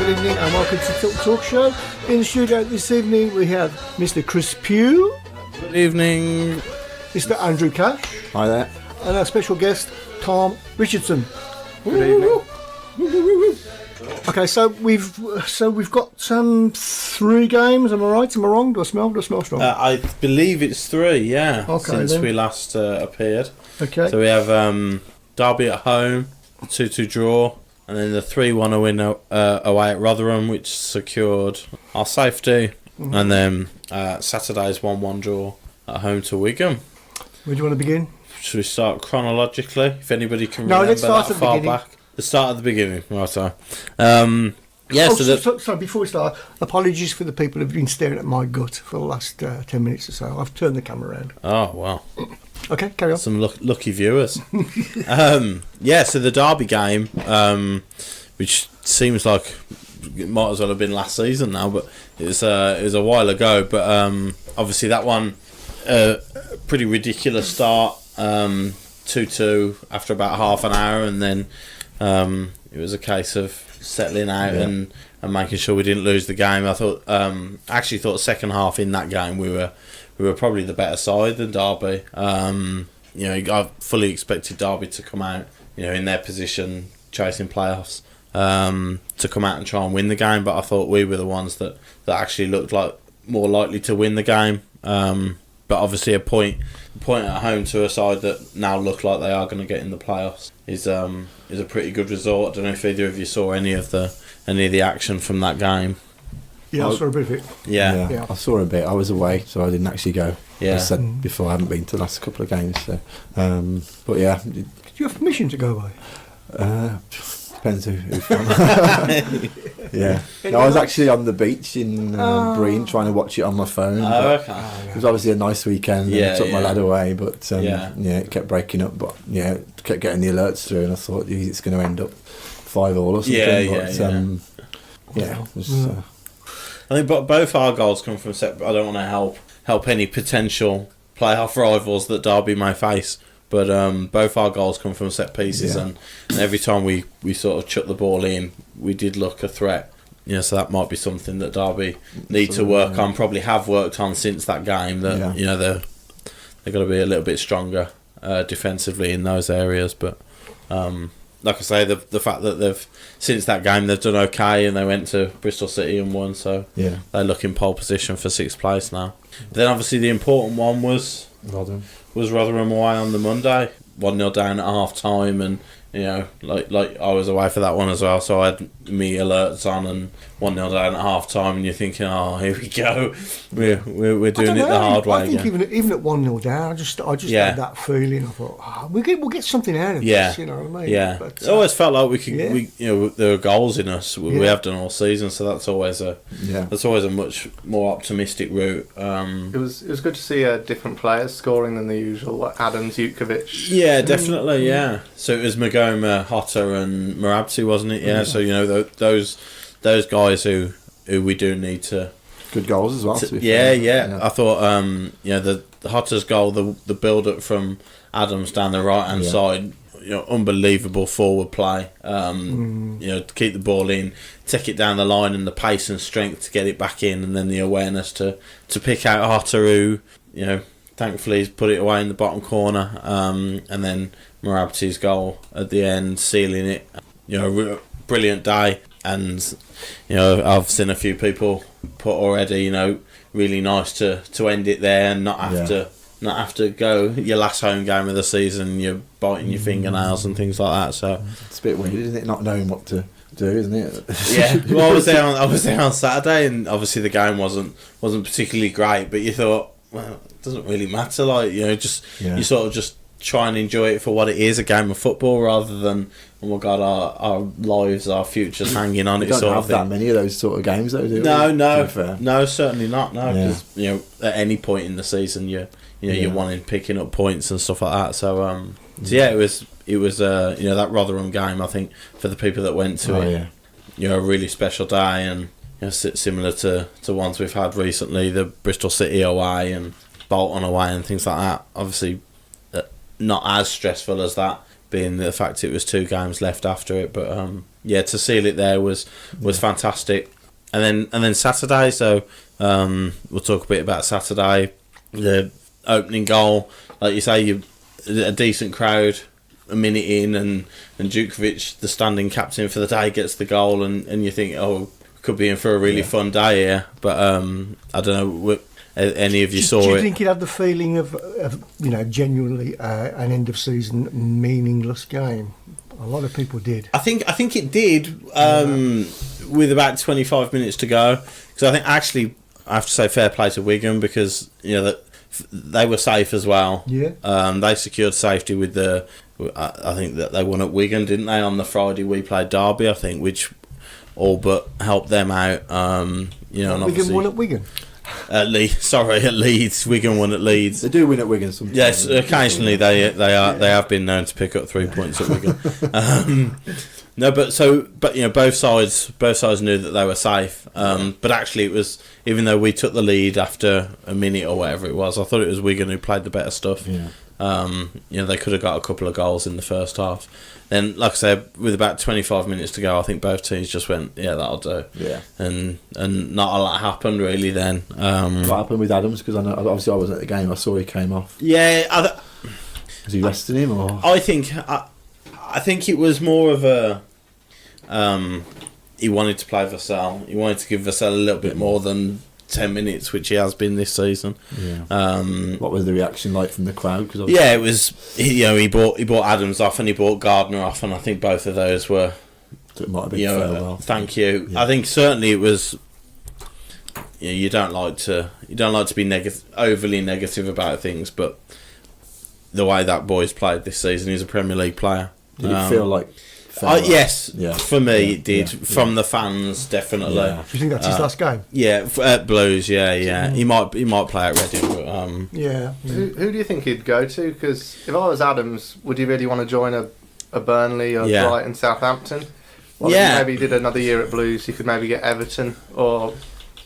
good evening and welcome to Tilton Talk Show. In the studio this evening we have Mr. Chris Pugh. Good evening. Mr. Andrew Cash. Hi there. And our special guest, Tom Richardson. Good evening. Okay, so we've got 3 games. Am I right? Am I wrong? Do I smell strong? I believe it's 3, yeah. Okay, since then. we last appeared. Okay. So we have Derby at home, 2-2 draw, and then the 3-1 win away at Rotherham, which secured our safety. Mm-hmm. And then Saturday's 1-1 draw at home to Wigan. Where do you want to begin? Should we start chronologically? If anybody can remember let's start that at the far beginning. back. The start at the beginning, right? So, sorry, before we start, apologies for the people who've been staring at my gut for the last 10 minutes or so. I've turned the camera around. Oh, wow. Okay, carry on. Some lucky viewers. So the Derby game, which seems like it might as well have been last season now, but it was a while ago. But obviously that one, pretty ridiculous start, 2-2 after about half an hour, and then it was a case of settling out and making sure we didn't lose the game. I thought, actually thought second half in that game we were probably the better side than Derby. I fully expected Derby to come out, in their position, chasing playoffs, to come out and try and win the game. But I thought we were the ones that actually looked like more likely to win the game. But obviously a point at home to a side that now look like they are going to get in the playoffs is a pretty good result. I don't know if either of you saw any of the action from that game. Yeah, I saw a bit of it. Yeah, I saw a bit. I was away, so I didn't actually go. Yeah. As I said before, I haven't been to the last couple of games. So, but yeah. Did you have permission to go away? Depends who's from. Yeah. No, I was actually on the beach in Breen trying to watch it on my phone. Okay. It was obviously a nice weekend. And I took my lad away, but it kept breaking up. But it kept getting the alerts through, and I thought, geez, it's going to end up 5-5 or something. It was, I think both our goals come from set. I don't want to help any potential playoff rivals that Derby may face. But both our goals come from set pieces, and every time we sort of chuck the ball in, we did look a threat. So that might be something that Derby need to work on. Probably have worked on since that game. That they've got to be a little bit stronger defensively in those areas. But like I say, the fact that since that game they've done okay, and they went to Bristol City and won, so they look in pole position for 6th place now. Then obviously the important one was Rotherham away on the Monday, 1-0 down at half time, and like I was away for that one as well, so I had me alerts on and 1-0 down at half time, and you're thinking, oh, here we go, we're doing it the hard way. I think even at 1-0 down, I just had that feeling. I thought, we'll get something out of this. You know what I mean? Yeah, but, it always felt like we could. There were goals in us. We have done all season, so that's always a much more optimistic route. It was good to see different players scoring than the usual, like Adams, Jutkovic. Yeah, definitely. Yeah, so it was Magoma, Hotter, and Marabti, wasn't it? Yeah. So those guys who we do need to. Good goals as well. Yeah. I thought the Hotter's goal, the build up from Adams down the right hand side, unbelievable forward play. To keep the ball in, take it down the line, and the pace and strength to get it back in, and then the awareness to pick out Hotter, who thankfully he's put it away in the bottom corner, and then Marabti's goal at the end, sealing it. Brilliant day. And I've seen a few people put already, really nice to end it there and not have to go your last home game of the season, you're biting your fingernails and things like that. So it's a bit weird, isn't it? Not knowing what to do, isn't it? Yeah. Well, I was there on Saturday, and obviously the game wasn't particularly great, but you thought, well, it doesn't really matter. Like you sort of just try and enjoy it for what it is, a game of football, rather than, oh my god, our lives, our futures hanging on it. Don't have that many of those sort of games, though, do we? No, certainly not. No, because at any point in the season, you're wanting picking up points and stuff like that. So it was that Rotherham game. I think for the people that went to it, a really special day, and similar to ones we've had recently, the Bristol City away and Bolton away and things like that. Obviously, not as stressful as that, being the fact it was 2 games left after it, but to seal it there was fantastic. And then Saturday, so we'll talk a bit about Saturday. The opening goal, like you say, a decent crowd a minute in, and Djukovic, the standing captain for the day, gets the goal, and you think, oh, could be in for a really fun day here. But I don't know, any of you saw it. Do you think it had the feeling of genuinely an end of season meaningless game? A lot of people did. I think it did, with about 25 minutes to go. Because I think, actually, I have to say fair play to Wigan, because that they were safe as well. Yeah. They secured safety with the. I think that they won at Wigan, didn't they? On the Friday we played Derby, I think, which all but helped them out. And Wigan won at Wigan. At Leeds. Wigan won at Leeds. They do win at Wigan sometimes. Yes, occasionally they have been known to pick up 3 points at Wigan. Both sides knew that they were safe. But actually, it was, even though we took the lead after a minute or whatever it was, I thought it was Wigan who played the better stuff. Yeah. They could have got a couple of goals in the first half. Then, like I said, with about 25 minutes to go, I think both teams just went, yeah, that'll do. Yeah. And not a lot happened really then. What happened with Adams? Because I wasn't at the game. I saw he came off. Yeah. Was he resting him, or? I think it was more of a. He wanted to play Vassell. He wanted to give Vassell a little bit more than 10 minutes, which he has been this season. Yeah. What was the reaction like from the crowd? Cause it was. He bought Adams off and he bought Gardner off, and I think both of those were. So it might have been farewell. Thank you. Yeah. I think certainly it was. You don't like to be overly negative about things, but the way that boy's played this season, he's a Premier League player. Did it feel like? Yes, for me it did. From the fans, definitely. Yeah. Do you think that's his last game? Yeah, at Blues. Yeah. He might play at Reading, but yeah. Who do you think he'd go to? Because if I was Adams, would you really want to join a Burnley or Brighton, Southampton? Well, maybe he did another year at Blues. He could maybe get Everton, or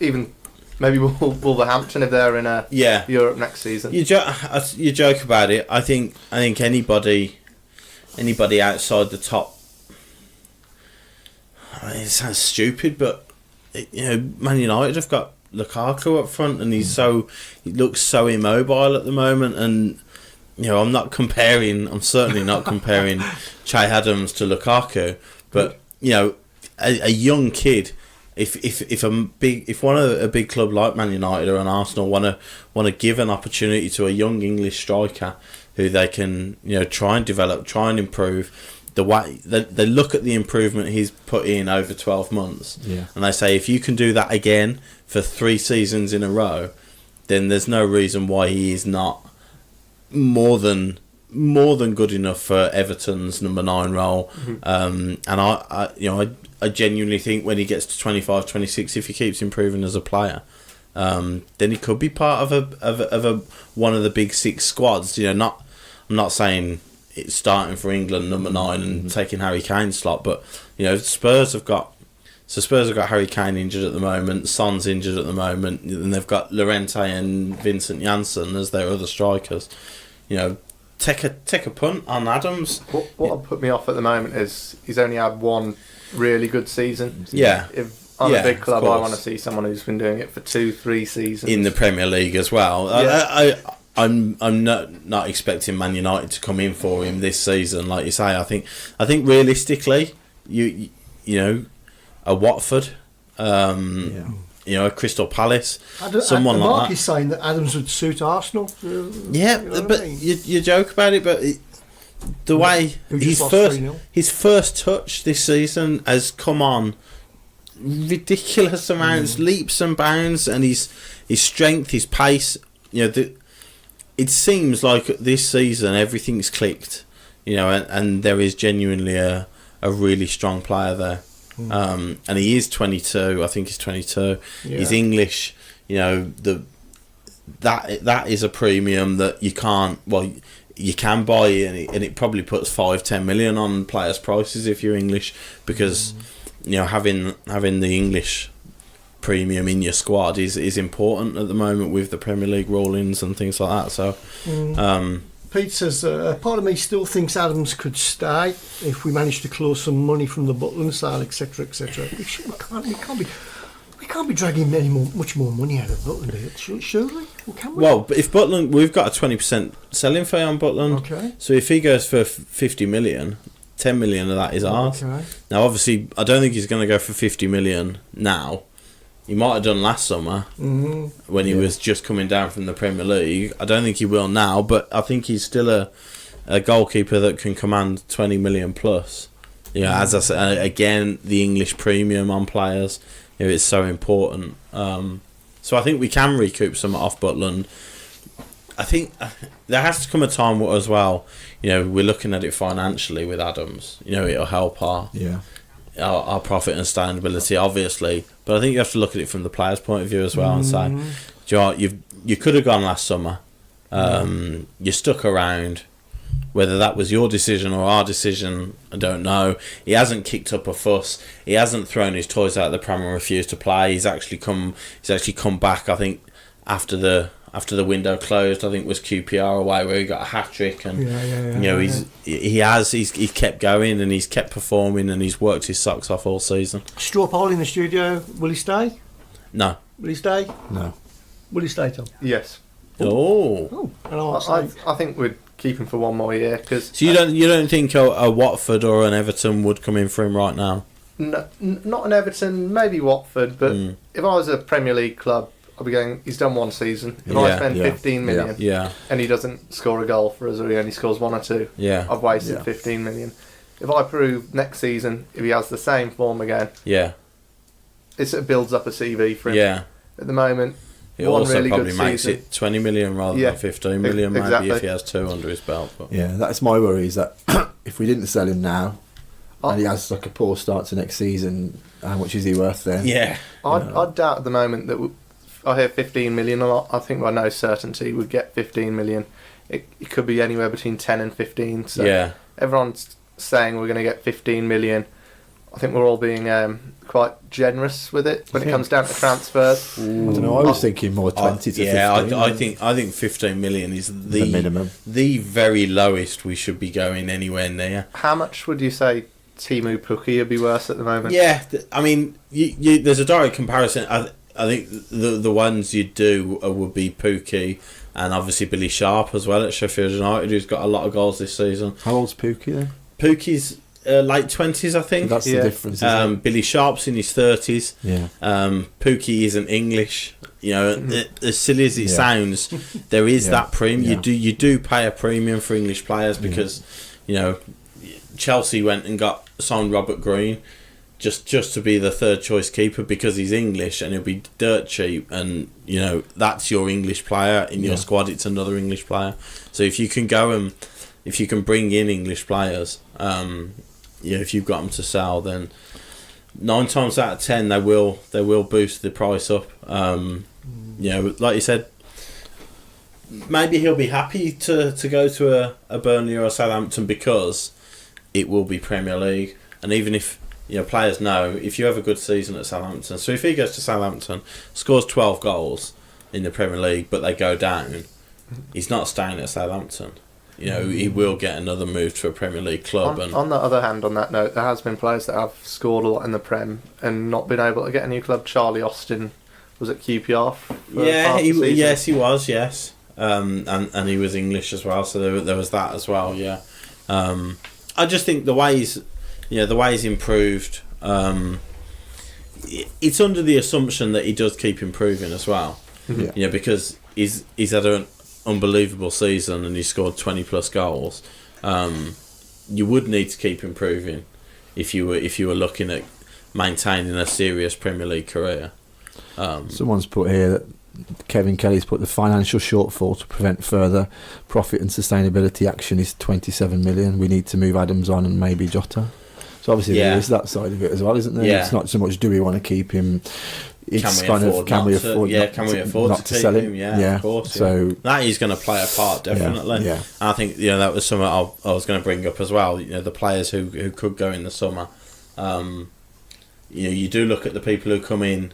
even maybe Wolverhampton if they're in Europe next season. You joke about it. I think anybody outside the top. It sounds stupid, but Man United have got Lukaku up front, and he looks so immobile at the moment. And I'm certainly not comparing Che Adams to Lukaku, but a young kid. If a big club like Man United or an Arsenal want to give an opportunity to a young English striker who they can try and develop, try and improve. The way they look at the improvement he's put in over 12 months, and they say, if you can do that again for 3 seasons in a row, then there's no reason why he is not more than good enough for Everton's number 9 role. And I genuinely think when he gets to 25, 26, if he keeps improving as a player, then he could be part of one of the big 6 squads. I'm not saying it's starting for England number 9 and taking Harry Kane's slot, but Spurs have got Harry Kane injured at the moment, Son's injured at the moment, and they've got Llorente and Vincent Janssen as their other strikers. Take a punt on Adams. What put me off at the moment is he's only had one really good season. Yeah. If I'm a big club, I want to see someone who's been doing it for 2-3 seasons in the Premier League as well. Yeah. I'm not expecting Man United to come in for him this season, like you say. I think realistically, a Watford, a Crystal Palace, someone like Mark that. Is saying that Adams would suit Arsenal. You joke about it, but the way his first touch this season has come on ridiculous amounts, leaps and bounds, and his strength, his pace. It seems like this season everything's clicked, and there is genuinely a really strong player there. And he is 22. I think he's 22. Yeah. He's English. That is a premium that you can't. Well, you can buy, and it probably puts 5-10 million on players' prices if you're English, because having the English premium in your squad is important at the moment with the Premier League rulings and things like that. So Pete says, part of me still thinks Adams could stay if we manage to claw some money from the Butland sale, etc., etc. We can't be dragging much more money out of Butland, surely? Can we? Well, if Butland, we've got a 20% selling fee on Butland. Okay. So if he goes for 50 million, 10 million of that is ours. Okay. Now, obviously, I don't think he's going to go for 50 million now. He might have done last summer when he was just coming down from the Premier League. I don't think he will now, but I think he's still a goalkeeper that can command 20 million plus. As I said, again, the English premium on players, it's so important. So I think we can recoup some off Butland. I think there has to come a time as well. We're looking at it financially with Adams. It'll help our profit and sustainability, obviously, but I think you have to look at it from the player's point of view as well and say, do you know what, you could have gone last summer, you stuck around, whether that was your decision or our decision, I don't know. He hasn't kicked up a fuss, he hasn't thrown his toys out of the pram and refused to play. He's actually come back, I think, after the window closed. I think was QPR away where he got a hat trick, and he's kept going and he's kept performing and he's worked his socks off all season. Straw poll in the studio. Will he stay? No. Will he stay? No. Will he stay, Tom? Yes. Oh. I think we'd keep him for one more year. So you don't think a Watford or an Everton would come in for him right now? No, not an Everton, maybe Watford, but if I was a Premier League club, I'll be going, he's done one season. If I spend 15 million and he doesn't score a goal for us, or he only scores one or two, I've wasted 15 million. If I prove next season, if he has the same form again, it builds up a CV for him. Yeah. At the moment, it one also really probably good makes season. it 20 million rather than 15 million, maybe, exactly. if he has two under his belt. But. Yeah, that's my worry, is that if we didn't sell him now, and he has like a poor start to next season, how much is he worth then? Yeah. I'd doubt at the moment that I hear 15 million a lot. I think by no certainty we'd get 15 million. It could be anywhere between 10 and 15. So everyone's saying we're going to get 15 million. I think we're all being quite generous with it when it comes down to transfers. I don't know. I was thinking more 20 to 15. I think 15 million is the minimum, the very lowest we should be going anywhere near. How much would you say Teemu Pukki would be worth at the moment? Yeah, I mean, there's a direct comparison. I think the ones you'd do would be Pukki and obviously Billy Sharp as well at Sheffield United, who's got a lot of goals this season. How old's Pukki then? Pukki's late 20s, I think. That's the difference. Billy Sharp's in his 30s. Yeah. Pukki isn't English. As silly as it sounds, there is that premium. You do pay a premium for English players because Chelsea went and signed Robert Green just to be the third choice keeper because he's English and he'll be dirt cheap, and that's your English player in your squad. It's another English player. So if you can if you can bring in English players, if you've got them to sell, then 9 times out of 10 they will boost the price up. Like you said, maybe he'll be happy to go to a Burnley or a Southampton because it will be Premier League, and even if players know if you have a good season at Southampton, so if he goes to Southampton, scores 12 goals in the Premier League, but they go down, he's not staying at Southampton. He will get another move to a Premier League club. On the other hand, on that note, there has been players that have scored a lot in the Prem and not been able to get a new club. Charlie Austin was at QPR. Yes, he was. Yes, and he was English as well, so there was that as well. Yeah, I just think the way he's improved. It's under the assumption that he does keep improving as well. Yeah. Because he's had an unbelievable season and he scored 20 plus goals. You would need to keep improving if you were looking at maintaining a serious Premier League career. Someone's put here that Kevin Kelly's put the financial shortfall to prevent further profit and sustainability action is 27 million. We need to move Adams on and maybe Jota. So obviously there is that side of it as well, isn't there? It's not so much do we want to keep him. It's can we afford not to sell him? Yeah, of course. So that is going to play a part, definitely. Yeah. I think that was something I was going to bring up as well. The players who could go in the summer. You do look at the people who come in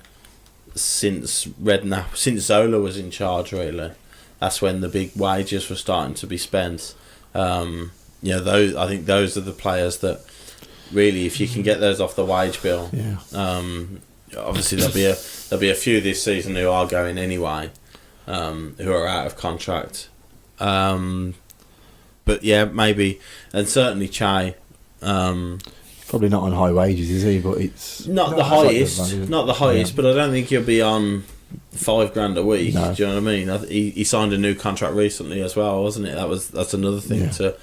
since Zola was in charge, really. that's when the big wages were starting to be spent. I think those are the players that really, if you can get those off the wage bill, obviously there'll be a few this season who are going anyway, who are out of contract. But yeah, maybe, and certainly Che. Probably not on high wages, is he? But it's not the highest, but I don't think he'll be on $5,000 a week. No. Do you know what I mean? He signed a new contract recently as well, wasn't it? That's another thing to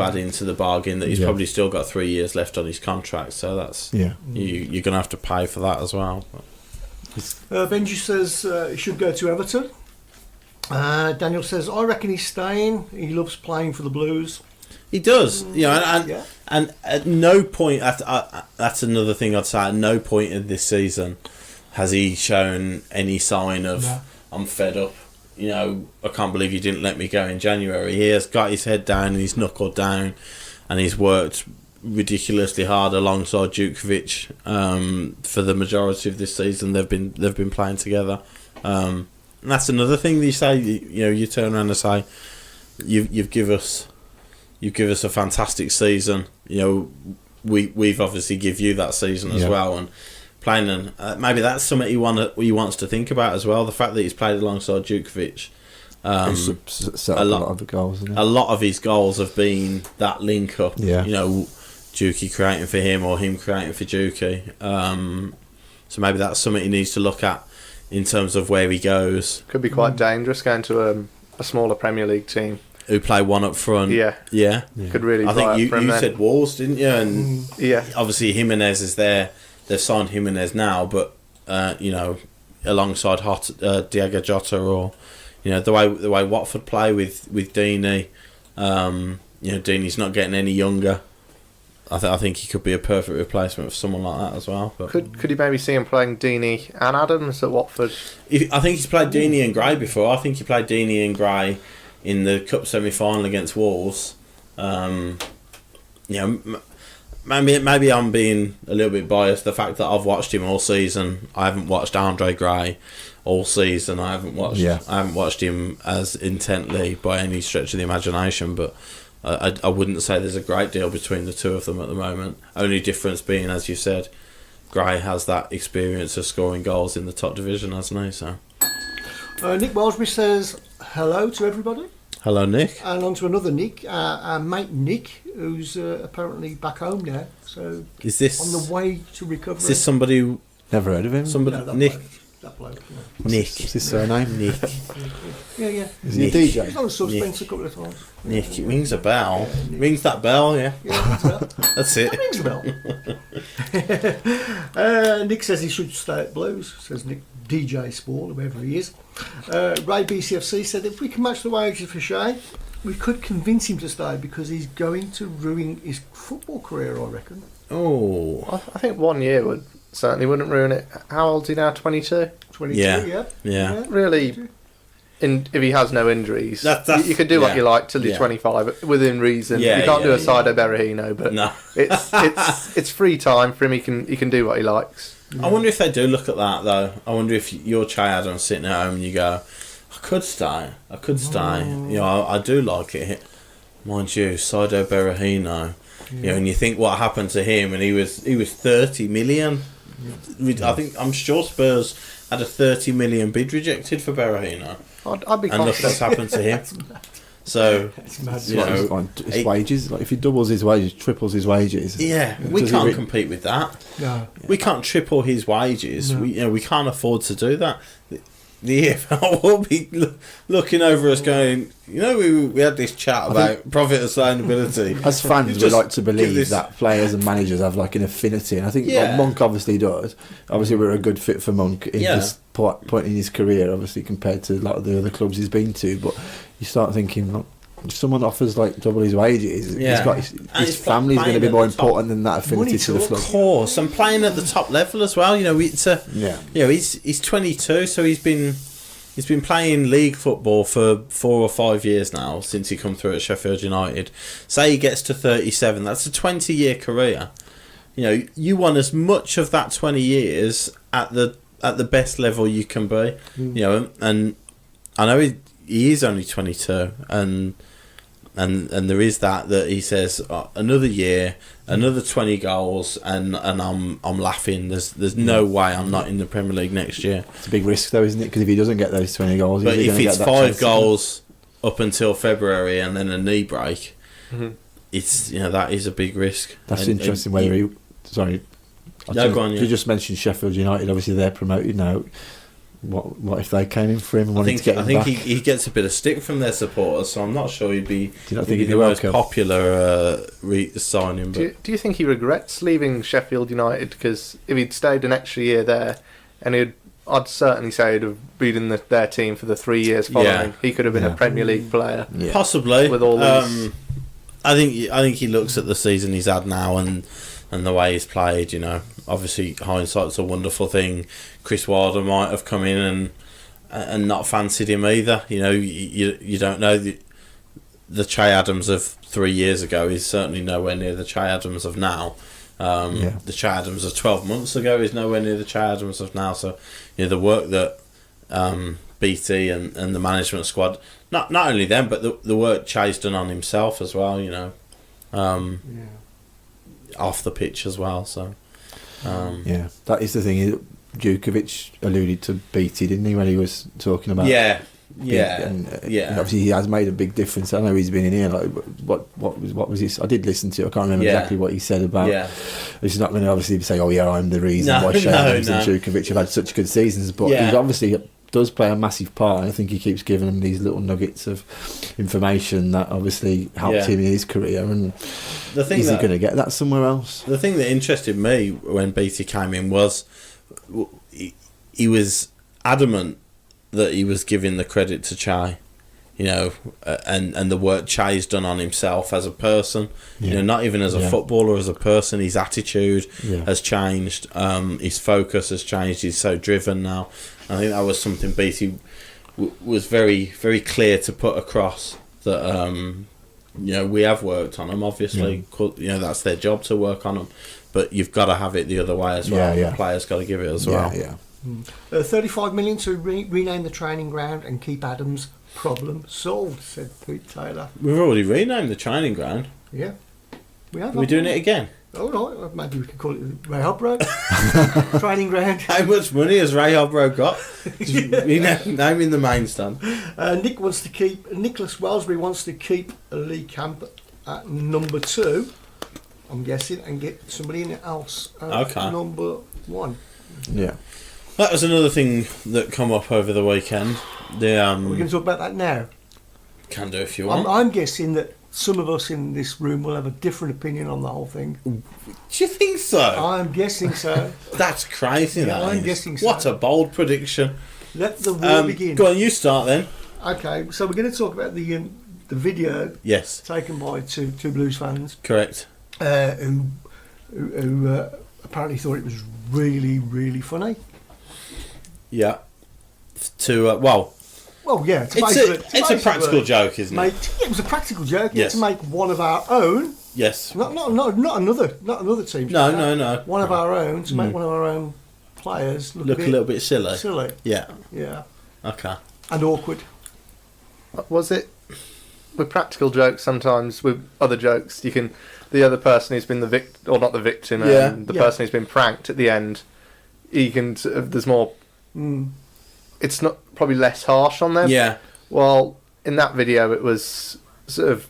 add into the bargain, that he's probably still got 3 years left on his contract. So that's you're going to have to pay for that as well. Benji says he should go to Everton. Daniel says, I reckon he's staying. He loves playing for the Blues. He does, and at no point, that's another thing I'd say, at no point in this season has he shown any sign of, I'm fed up, I can't believe you didn't let me go in January. He has got his head down and he's knuckled down, and he's worked ridiculously hard alongside Djukovic for the majority of this season. They've been playing together, and that's another thing that you say. You turn around and say, you've given us a fantastic season. We've obviously give you that season as well, and playing, and maybe that's something he wants to think about as well. The fact that he's played alongside Djukovic, a lot of the goals. A lot of his goals have been that link up. Djuki creating for him or him creating for Djuki. So maybe that's something he needs to look at in terms of where he goes. Could be quite dangerous going to a smaller Premier League team who play one up front. Yeah. Could really. I think you said Wolves, didn't you? And obviously Jimenez is there. They've signed Jimenez now, but alongside Diego Jota, or the way Watford play with Deeney. Deeney's not getting any younger. I think he could be a perfect replacement for someone like that as well. But could you maybe see him playing Deeney and Adams at Watford? I think he's played Deeney and Gray before. I think he played Deeney and Gray in the cup semi-final against Wolves. Maybe I'm being a little bit biased. The fact that I've watched him all season, I haven't watched Andre Gray all season. I haven't watched him as intently by any stretch of the imagination. But I wouldn't say there's a great deal between the two of them at the moment. Only difference being, as you said, Gray has that experience of scoring goals in the top division, hasn't he? So Nick Walsby says hello to everybody. Hello, Nick. And on to another Nick, our mate Nick, who's apparently back home now. So is this on the way to recovery? Is this somebody who... Never heard of him. Nick. That bloke. Nick. What's his surname? Nick. Yeah. Is he a DJ? He's on Suspense a couple of times. Nick, it rings a bell. Rings that bell, yeah. That's it. It rings a bell. Nick says he should stay at Blues, says Nick, DJ Sport, whoever he is. Ray BCFC said if we can match the wages for Shea, we could convince him to stay because he's going to ruin his football career, I reckon. Oh. I think 1 year wouldn't ruin it. How old is he now? 22? 22, yeah. Really, if he has no injuries, you can do what you like till you're 25 within reason. You can't do a Saido Berahino, but it's free time for him. He can do what he likes. I wonder if they do look at that though. I wonder if you're Che Adams sitting at home and you go, I could stay. I do like it. Mind you, Saido Berahino. And you think what happened to him, and he was 30 million. I'm sure Spurs had a 30 million bid rejected for Berahino. I'd be confident. And nothing's happened to him. So his wages. Like if he doubles his wages, triples his wages. Yeah, we can't compete with that. No, we can't triple his wages. No. We can't afford to do that. The EFL will be looking over us going, we had this chat about profit and sustainability. As fans, we like to believe that players and managers have like an affinity, and I think Monk obviously does. Obviously, we're a good fit for Monk in this point in his career, obviously compared to a lot of the other clubs he's been to. But you start thinking, look, if someone offers like double his wages, he's got his family's going to be more important than that affinity to the club. Of course, and playing at the top level as well. He's 22, so he's been playing league football for 4 or 5 years now since he come through at Sheffield United. Say he gets to 37, that's a 20-year career. You want as much of that 20 years at the best level you can be. And I know he is only 22, and there is that he says another year, another 20 goals, and I'm laughing. There's no way I'm not in the Premier League next year. It's a big risk though, isn't it? Because if he doesn't get those 20 goals, but if it's 5 goals up until February and then a knee break, it's that is a big risk. That's interesting. Whether he, sorry, you just mentioned Sheffield United. Obviously, they're promoted now. What if they came in for him and wanted to get him back? I think he gets a bit of stick from their supporters, so I'm not sure he'd be. Do you not think he'd be the most popular signing? Do you think he regrets leaving Sheffield United? Because if he'd stayed an extra year there, and I'd certainly say he'd have been in their team for the 3 years following. He could have been a Premier League player, possibly. With all these, I think he looks at the season he's had now and the way he's played. Obviously hindsight's a wonderful thing. Chris Wilder might have come in and not fancied him either. You don't know. The Che Adams of 3 years ago is certainly nowhere near the Che Adams of now. The Che Adams of 12 months ago is nowhere near the Che Adams of now. So the work that BT and the management squad, not only them, but the work Che's done on himself as well. Off the pitch as well. So that is the thing. Djukovic alluded to BT, didn't he, when he was talking about and obviously he has made a big difference. I know he's been in here. Like, what was this? I did listen to it. I can't remember exactly what he said about. He's not going to obviously say, I'm the reason why Shane and Djukovic have had such good seasons, but he obviously does play a massive part, and I think he keeps giving them these little nuggets of information that obviously helped him in his career. And is he going to get that somewhere else? The thing that interested me when BT came in was he was adamant that he was giving the credit to Che, and the work Che's done on himself as a person, not even as a footballer, as a person. His attitude has changed, his focus has changed. He's so driven now. I think that was something BT was very, very clear to put across, that we have worked on him, obviously. That's their job to work on them, but you've got to have it the other way as well. The players got to give it as well. 35 million to rename the training ground and keep Adams' problem solved, said Pete Taylor. We've already renamed the training ground. Yeah, we have. We're doing it again. Oh no, maybe we could call it Ray Hobro training ground. How much money has Ray Hobro got? Naming the main stand. Nicholas Wellsbury wants to keep Lee Camp at number 2, I'm guessing, and get somebody else at number 1. Yeah. That was another thing that come up over the weekend. We're going to talk about that now. Can do if you want. I'm guessing that some of us in this room will have a different opinion on the whole thing. Do you think so? I'm guessing so. That's crazy. Yeah, I'm guessing so. What a bold prediction. Let the war begin. Go on, you start then. Okay, so we're going to talk about the video taken by two Blues fans. Correct. Who apparently thought it was really, really funny. Yeah. It's a practical joke, isn't it? It was a practical joke. To make one of our own. Yes. Not another team. No. One of our own, to make one of our own players look a little bit silly. Yeah. Okay. And awkward. Was it with practical jokes? Sometimes with other jokes, the other person who's been the victim, or not the victim, the person who's been pranked at the end, there's more. It's not probably less harsh on them. Yeah. Well, in that video, it was sort of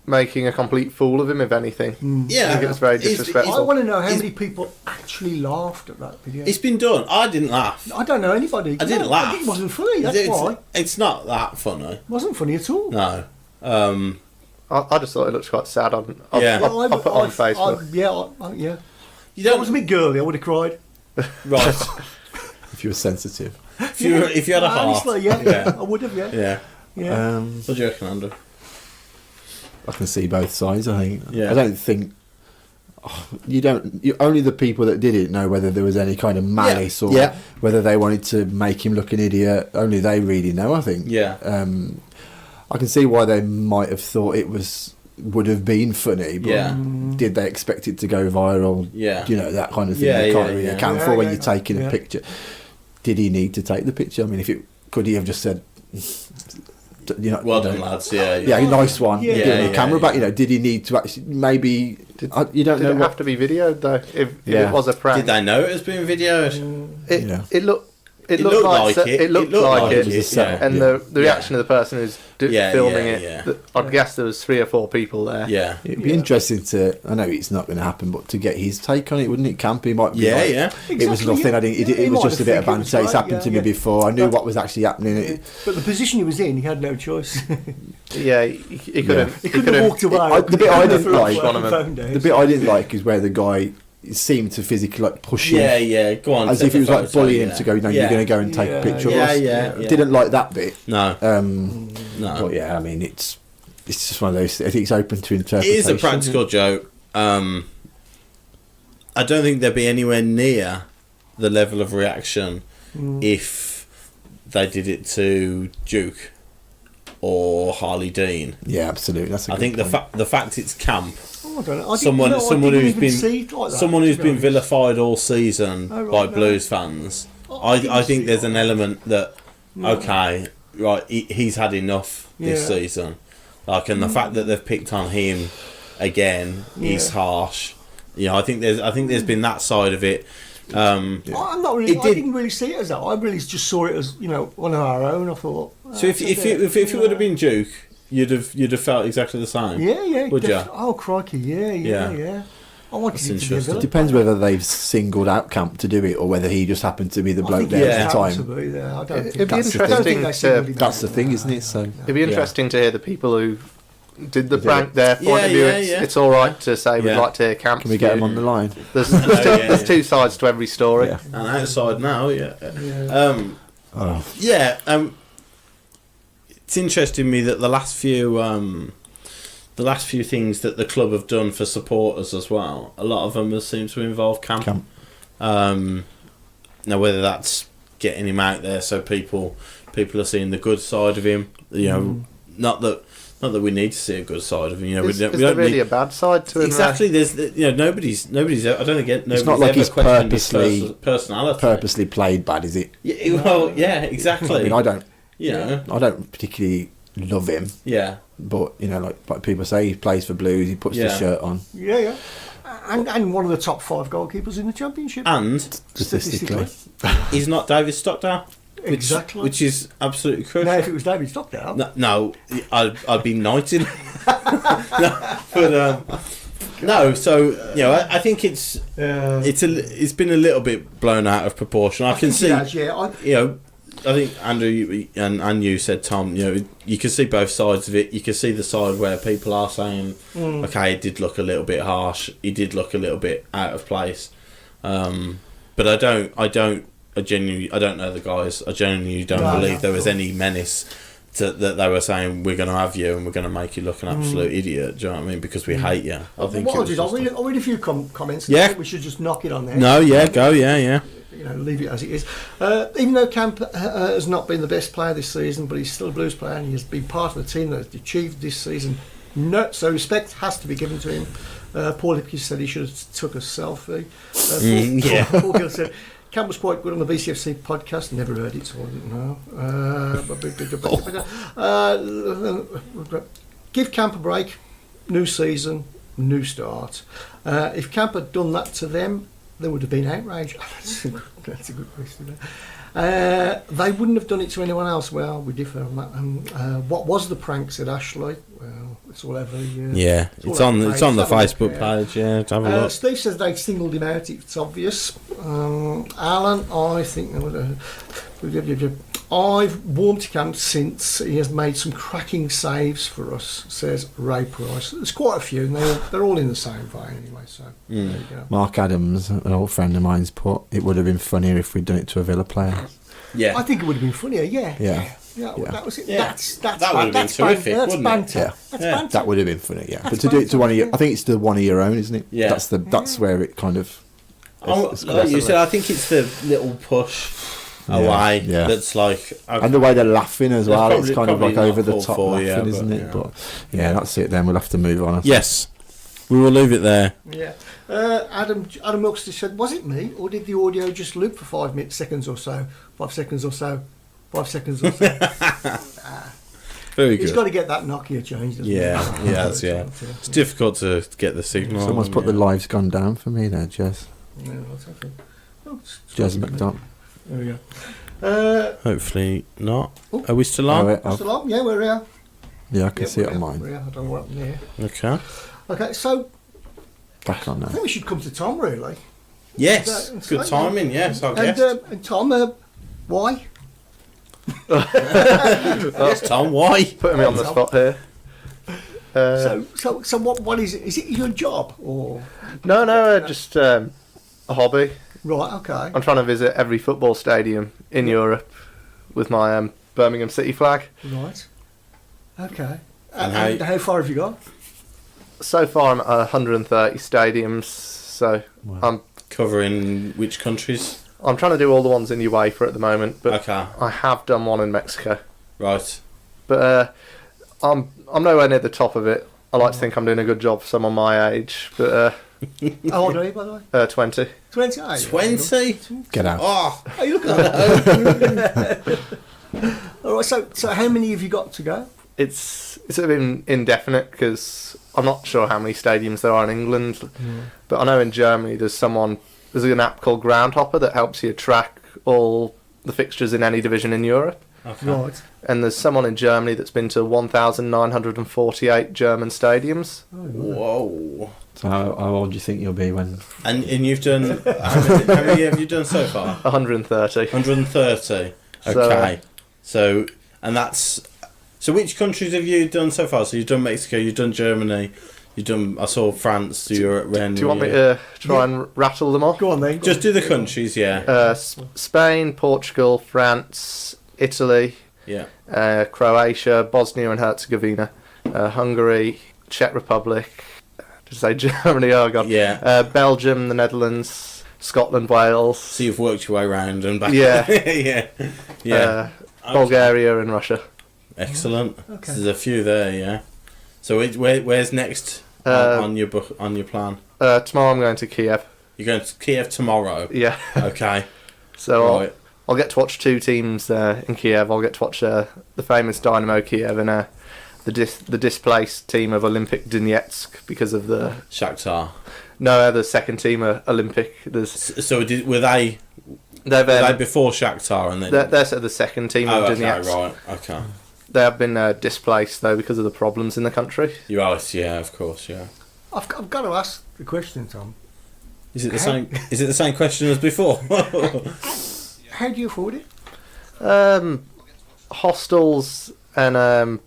making a complete fool of him, if anything. Yeah. I think it was very disrespectful. I want to know how many people actually laughed at that video. It's been done. I didn't laugh. I don't know anybody. I didn't laugh. It wasn't funny. That's why. It's not that funny. It wasn't funny at all. No. I just thought it looked quite sad. I'll put it on Facebook. Yeah. It was a bit girly. I would have cried. Right. If you were sensitive. If you had a heart. Honestly, yeah. I would have, Yeah. What do you reckon, Andrew? I can see both sides, I think. Yeah. I don't think... only the people that did it know whether there was any kind of malice or whether they wanted to make him look an idiot. Only they really know, I think. Yeah. I can see why they might have thought would have been funny, but did they expect it to go viral? Yeah. That kind of thing. You can't really account for when you're taking a picture. Did he need to take the picture? I mean, could he have just said, Well done, lads. Yeah, nice one. Yeah. Give him the camera back. Did he need to actually maybe? You don't know. Did it have to be videoed though? If it was a prank, did they know it was being videoed? It looked. It looked like it. It looked like it. And the reaction of the person who's filming it, I'd guess there was 3 or 4 people there. Yeah, it'd be interesting to. I know it's not going to happen, but to get his take on it, wouldn't it? Campy might be. It was nothing. I didn't. It was just a bit of banter. It's happened to me before. I knew what was actually happening. But the position he was in, he had no choice. Yeah, he could have. He could have walked away. The bit I didn't like. The bit I didn't like is where the guy seemed to physically push him. Go on. As if he was bullying him to go. No, you're going to go and take a picture of us. Didn't like that bit. No. No. But I mean, it's just one of those. I think it's open to interpretation. It is a practical joke. I don't think there'd be anywhere near the level of reaction if they did it to Duke or Harley Dean. Yeah, absolutely. That's a good point. The fact it's camp. I don't know. Someone who's been vilified all season by Blues fans. I think there's an element that he's had enough this season. And the fact that they've picked on him again is harsh. I think there's been that side of it. I'm not really. I didn't really see it as that. I really just saw it as one of our own. I thought. So if it would have been Duke, you'd have felt exactly the same. Yeah. Would you? Oh crikey! Yeah. I wanted it to be. It depends whether they've singled out Camp to do it or whether he just happened to be the bloke there at the time. It'd be interesting. That's the thing, isn't it? So it'd be interesting to hear the people who did the prank their point of view. It's all right to say we'd like to hear Camp's Can we get him on the line? There's 2 sides to every story. Yeah. And outside now, it's interesting to me that the last few things that the club have done for supporters as well, a lot of them seem to involve Camp. Now whether that's getting him out there so people are seeing the good side of him, not that we need to see a good side of him. Is there really a bad side to him? Exactly. There's nobody's. I don't think it's not like he's personality. Purposely played bad, is it? Yeah, exactly. I mean, I don't. Yeah. I don't particularly love him. Yeah. But like people say, he plays for Blues. He puts the shirt on. Yeah. And one of the top 5 goalkeepers in the Championship. And statistically, he's not David Stockdale. Exactly. Which is absolutely crucial. Now, if it was David Stockdale... No, I'd be knighted. No, so I think it's been a little bit blown out of proportion. I can see. I think Andrew and you said, Tom, you can see both sides of it. You can see the side where people are saying, okay, it did look a little bit harsh. He did look a little bit out of place. But I don't know the guys. I genuinely don't believe there was any menace that they were saying, we're going to have you and we're going to make you look an absolute idiot. Do you know what I mean? Because we hate you. I'll read a few comments. Yeah. I think we should just knock it on there. No, go, yeah. Leave it as it is. Even though Camp has not been the best player this season, but he's still a Blues player and he has been part of the team that has achieved this season. So respect has to be given to him. Paul Lipke said he should have took a selfie. Paul Gill said Camp was quite good on the BCFC podcast. Never heard it, so I didn't know. Give Camp a break. New season, new start. If Camp had done that to them, there would have been outrage. That's a good question. They wouldn't have done it to anyone else. Well, we differ on that. What was the prank? Said Ashley. Well, it's all over. It's on the Facebook page. Yeah, have a look. Steve says they singled him out. It's obvious. Alan, I think I've warmed to Camp since he has made some cracking saves for us. Says Ray Price. There's quite a few, and they're all in the same vein anyway. So there you go. Mark Adams, an old friend of mine's, put it would have been funnier if we'd done it to a Villa player. Yeah, I think it would have been funnier. Yeah. That was it. Yeah. That would have been terrific. That's banter. Yeah. That would have been funny. Yeah, but to do it to one of your, I think it's the one of your own, isn't it? Yeah, that's where it kind of. Like you said, I think it's the little push away that's like, and the way they're laughing as well. It's kind of like over the top laughing, isn't it? But that's it. Then we'll have to move on. Yes, we will leave it there. Yeah. Adam Milkster said, was it me or did the audio just loop for 5 seconds or so? 5 seconds or so. Very good. He's got to get that Nokia changed. Yeah. It's difficult to get the signal. Someone's put the live's gone down for me there, Jez. Yeah, what's happening? Jez McDonald. There we go. Hopefully not. Oh. Are we still on? Still on? Yeah, we're here. Yeah, I can see it on mine. We're here. I don't know what happened here. Okay, so back on now. I think we should come to Tom, really. Yes, good timing, yes, I guess. And Tom, why? Yes, Tom, why? Putting me on the spot here. So what is it? Is it your job or? No, just a hobby. Right, okay. I'm trying to visit every football stadium in Europe with my Birmingham City flag. Right. Okay. And how far have you gone? So far, I'm at 130 stadiums. So Wow. I'm Covering which countries? I'm trying to do all the ones in UEFA at the moment, but Okay, I have done one in Mexico. right. But I'm nowhere near the top of it. I like to think I'm doing a good job for someone my age, but How old are you, by the way? 20. 20. 20? Get out. Oh, Oh, you look at that. All right. So how many have you got to go? It's a bit indefinite because I'm not sure how many stadiums there are in England, but I know in Germany there's an app called Groundhopper that helps you track all the fixtures in any division in Europe. okay. Right. And there's someone in Germany that's been to 1,948 German stadiums. Whoa. So how old do you think you'll be when? And you've done, how many have you done so far? 130. 130. Okay. So which countries have you done so far? So you've done Mexico, you've done Germany, I saw France, Europe, Do you want me to try and rattle them off? Go on then. Just do the countries, yeah. Spain, Portugal, France, Italy, Yeah. Croatia, Bosnia and Herzegovina, Hungary, Czech Republic, did I say Germany? Oh god. Yeah. Belgium, the Netherlands, Scotland, Wales. So you've worked your way around and back. Yeah. Yeah. Okay. Bulgaria and Russia. Excellent. Okay. So there's a few there, yeah. So where's next on your plan? Tomorrow I'm going to Kiev. You're going to Kiev tomorrow. Yeah. Okay. So Right. I'll get to watch two teams in Kiev. I'll get to watch the famous Dynamo Kiev and the displaced team of Olympic Donetsk because of the Shakhtar. no the second team of Olympic. So were they They're before Shakhtar and then? they're sort of the second team of okay, Donetsk. right. Okay. They have been displaced though because of the problems in the country. You're right. Yeah, of course. Yeah. I've got to ask the question, Tom. Is it the same? Is it the same question as before? How do you afford it? Hostels and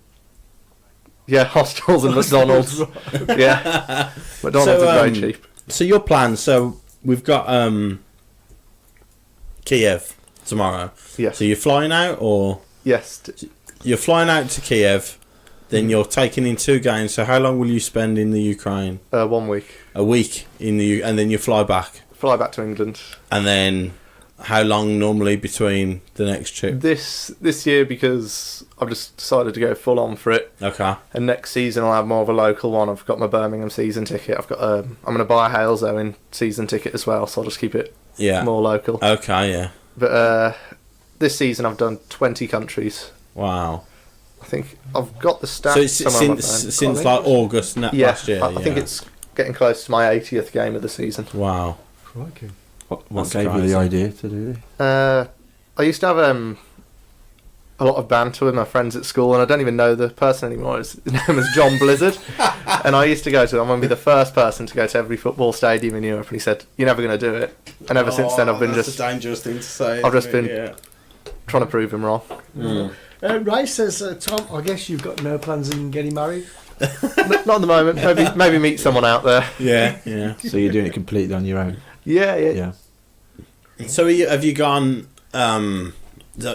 hostels and McDonald's. Yeah, McDonald's is very cheap. So your plan? So we've got Kiev tomorrow. Yes. So you're flying out, or Yes. you're flying out to Kiev, then you're taking in 2 games. So how long will you spend in the Ukraine? 1 week. A week in and then you fly back. Fly back to England. And then how long normally between the next trip? This year, because I've just decided to go full on for it. Okay. And next season I'll have more of a local one. I've got my Birmingham season ticket. I've got I'm going to buy a Hales Owen season ticket as well, so I'll just keep it more local. Okay, yeah. But this season I've done 20 countries. Wow. I think I've got the stats. So it's somewhere on my phone. since like August last year. I think it's getting close to my 80th game of the season. Wow. Crikey. What That's gave you crazy. the idea to do this? I used to have a lot of banter with my friends at school, and I don't even know the person anymore. His name is John Blizzard, and I used to go to. I'm going to be the first person to go to every football stadium in Europe, and he said, "You're never going to do it." And ever since then, I've been that's a dangerous thing to say. I've just isn't been- it? trying to prove him wrong. Yeah. Ray says, Tom, I guess you've got no plans in getting married. Not at the moment. Maybe meet someone out there. Yeah, yeah. So you're doing it completely on your own? Yeah. Yeah. So have you gone?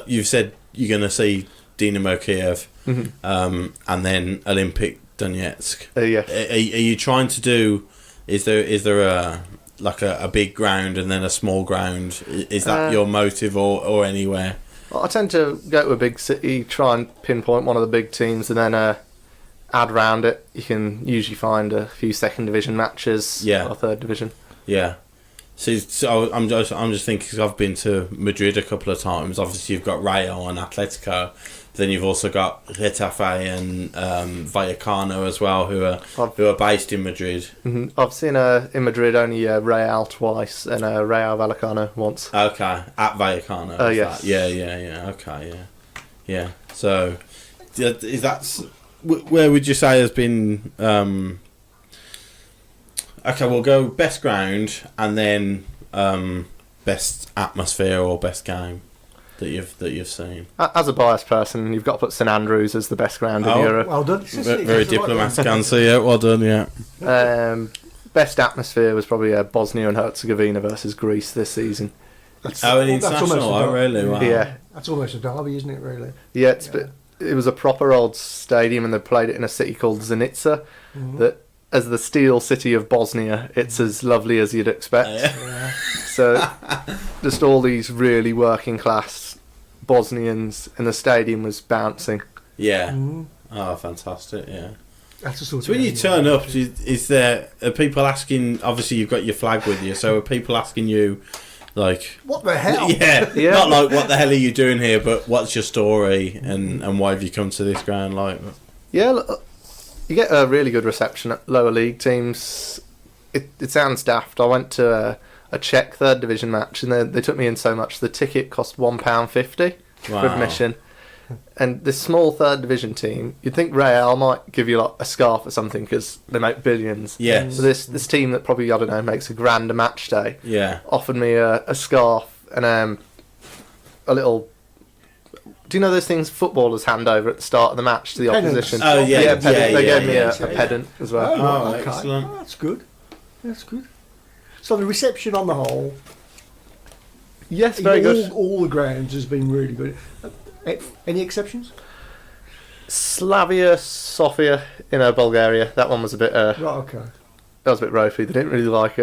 You've said you're going to see Dynamo Kiev, Mhm. and then Olympic Donetsk. Yeah. Are you trying to do? Is there a big ground and then a small ground? Is that your motive or anywhere? I tend to go to a big city, try and pinpoint one of the big teams, and then add round it. You can usually find a few second division matches Yeah. or third division. Yeah. So I'm just thinking, because I've been to Madrid a couple of times. Obviously, you've got Real and Atletico. Then you've also got Getafe and Vallecano as well, who are based in Madrid. Mm-hmm. I've seen in Madrid only Real twice and Real Vallecano once. Okay, at Vallecano. Oh yes. Yeah. Okay, yeah. So, is that where would you say has been? Okay, we'll go best ground and then best atmosphere or best game that you've seen. As a biased person, you've got to put St Andrews as the best ground in Europe. Well done. Very diplomatic answer, yeah. Well done, yeah. Best atmosphere was probably Bosnia and Herzegovina versus Greece this season. An international, really? Wow. Yeah. That's almost a derby, isn't it, really? Yeah, it was a proper old stadium, and they played it in a city called Zenica. That, as the steel city of Bosnia, it's as lovely as you'd expect. Yeah. So, just all these really working class Bosnians, and the stadium was bouncing. Yeah. Oh, fantastic! Yeah. That's the sort So of when you turn up, are people asking? Obviously, you've got your flag with you. So are people asking you, like, what the hell? Yeah. Not like, what the hell are you doing here? But what's your story and why have you come to this ground? Like, yeah. You get a really good reception at lower league teams. It sounds daft. I went to a Czech third division match, and they took me in so much the ticket cost £1.50 for admission. And this small third division team, you'd think Real might give you like a scarf or something because they make billions. Yes. So this team that probably, I don't know, makes £1,000 a match day. Yeah. Offered me a scarf and a little. Do you know those things footballers hand over at the start of the match to the opposition? Oh, yeah. They gave me a pedant as well. Oh, okay. excellent. Oh, that's good. So the reception on the whole, Yes, very good. All the grounds has been really good. Any exceptions? Slavia Sofia in Bulgaria. That one was a bit. Right, okay. That was a bit ropey. They didn't really like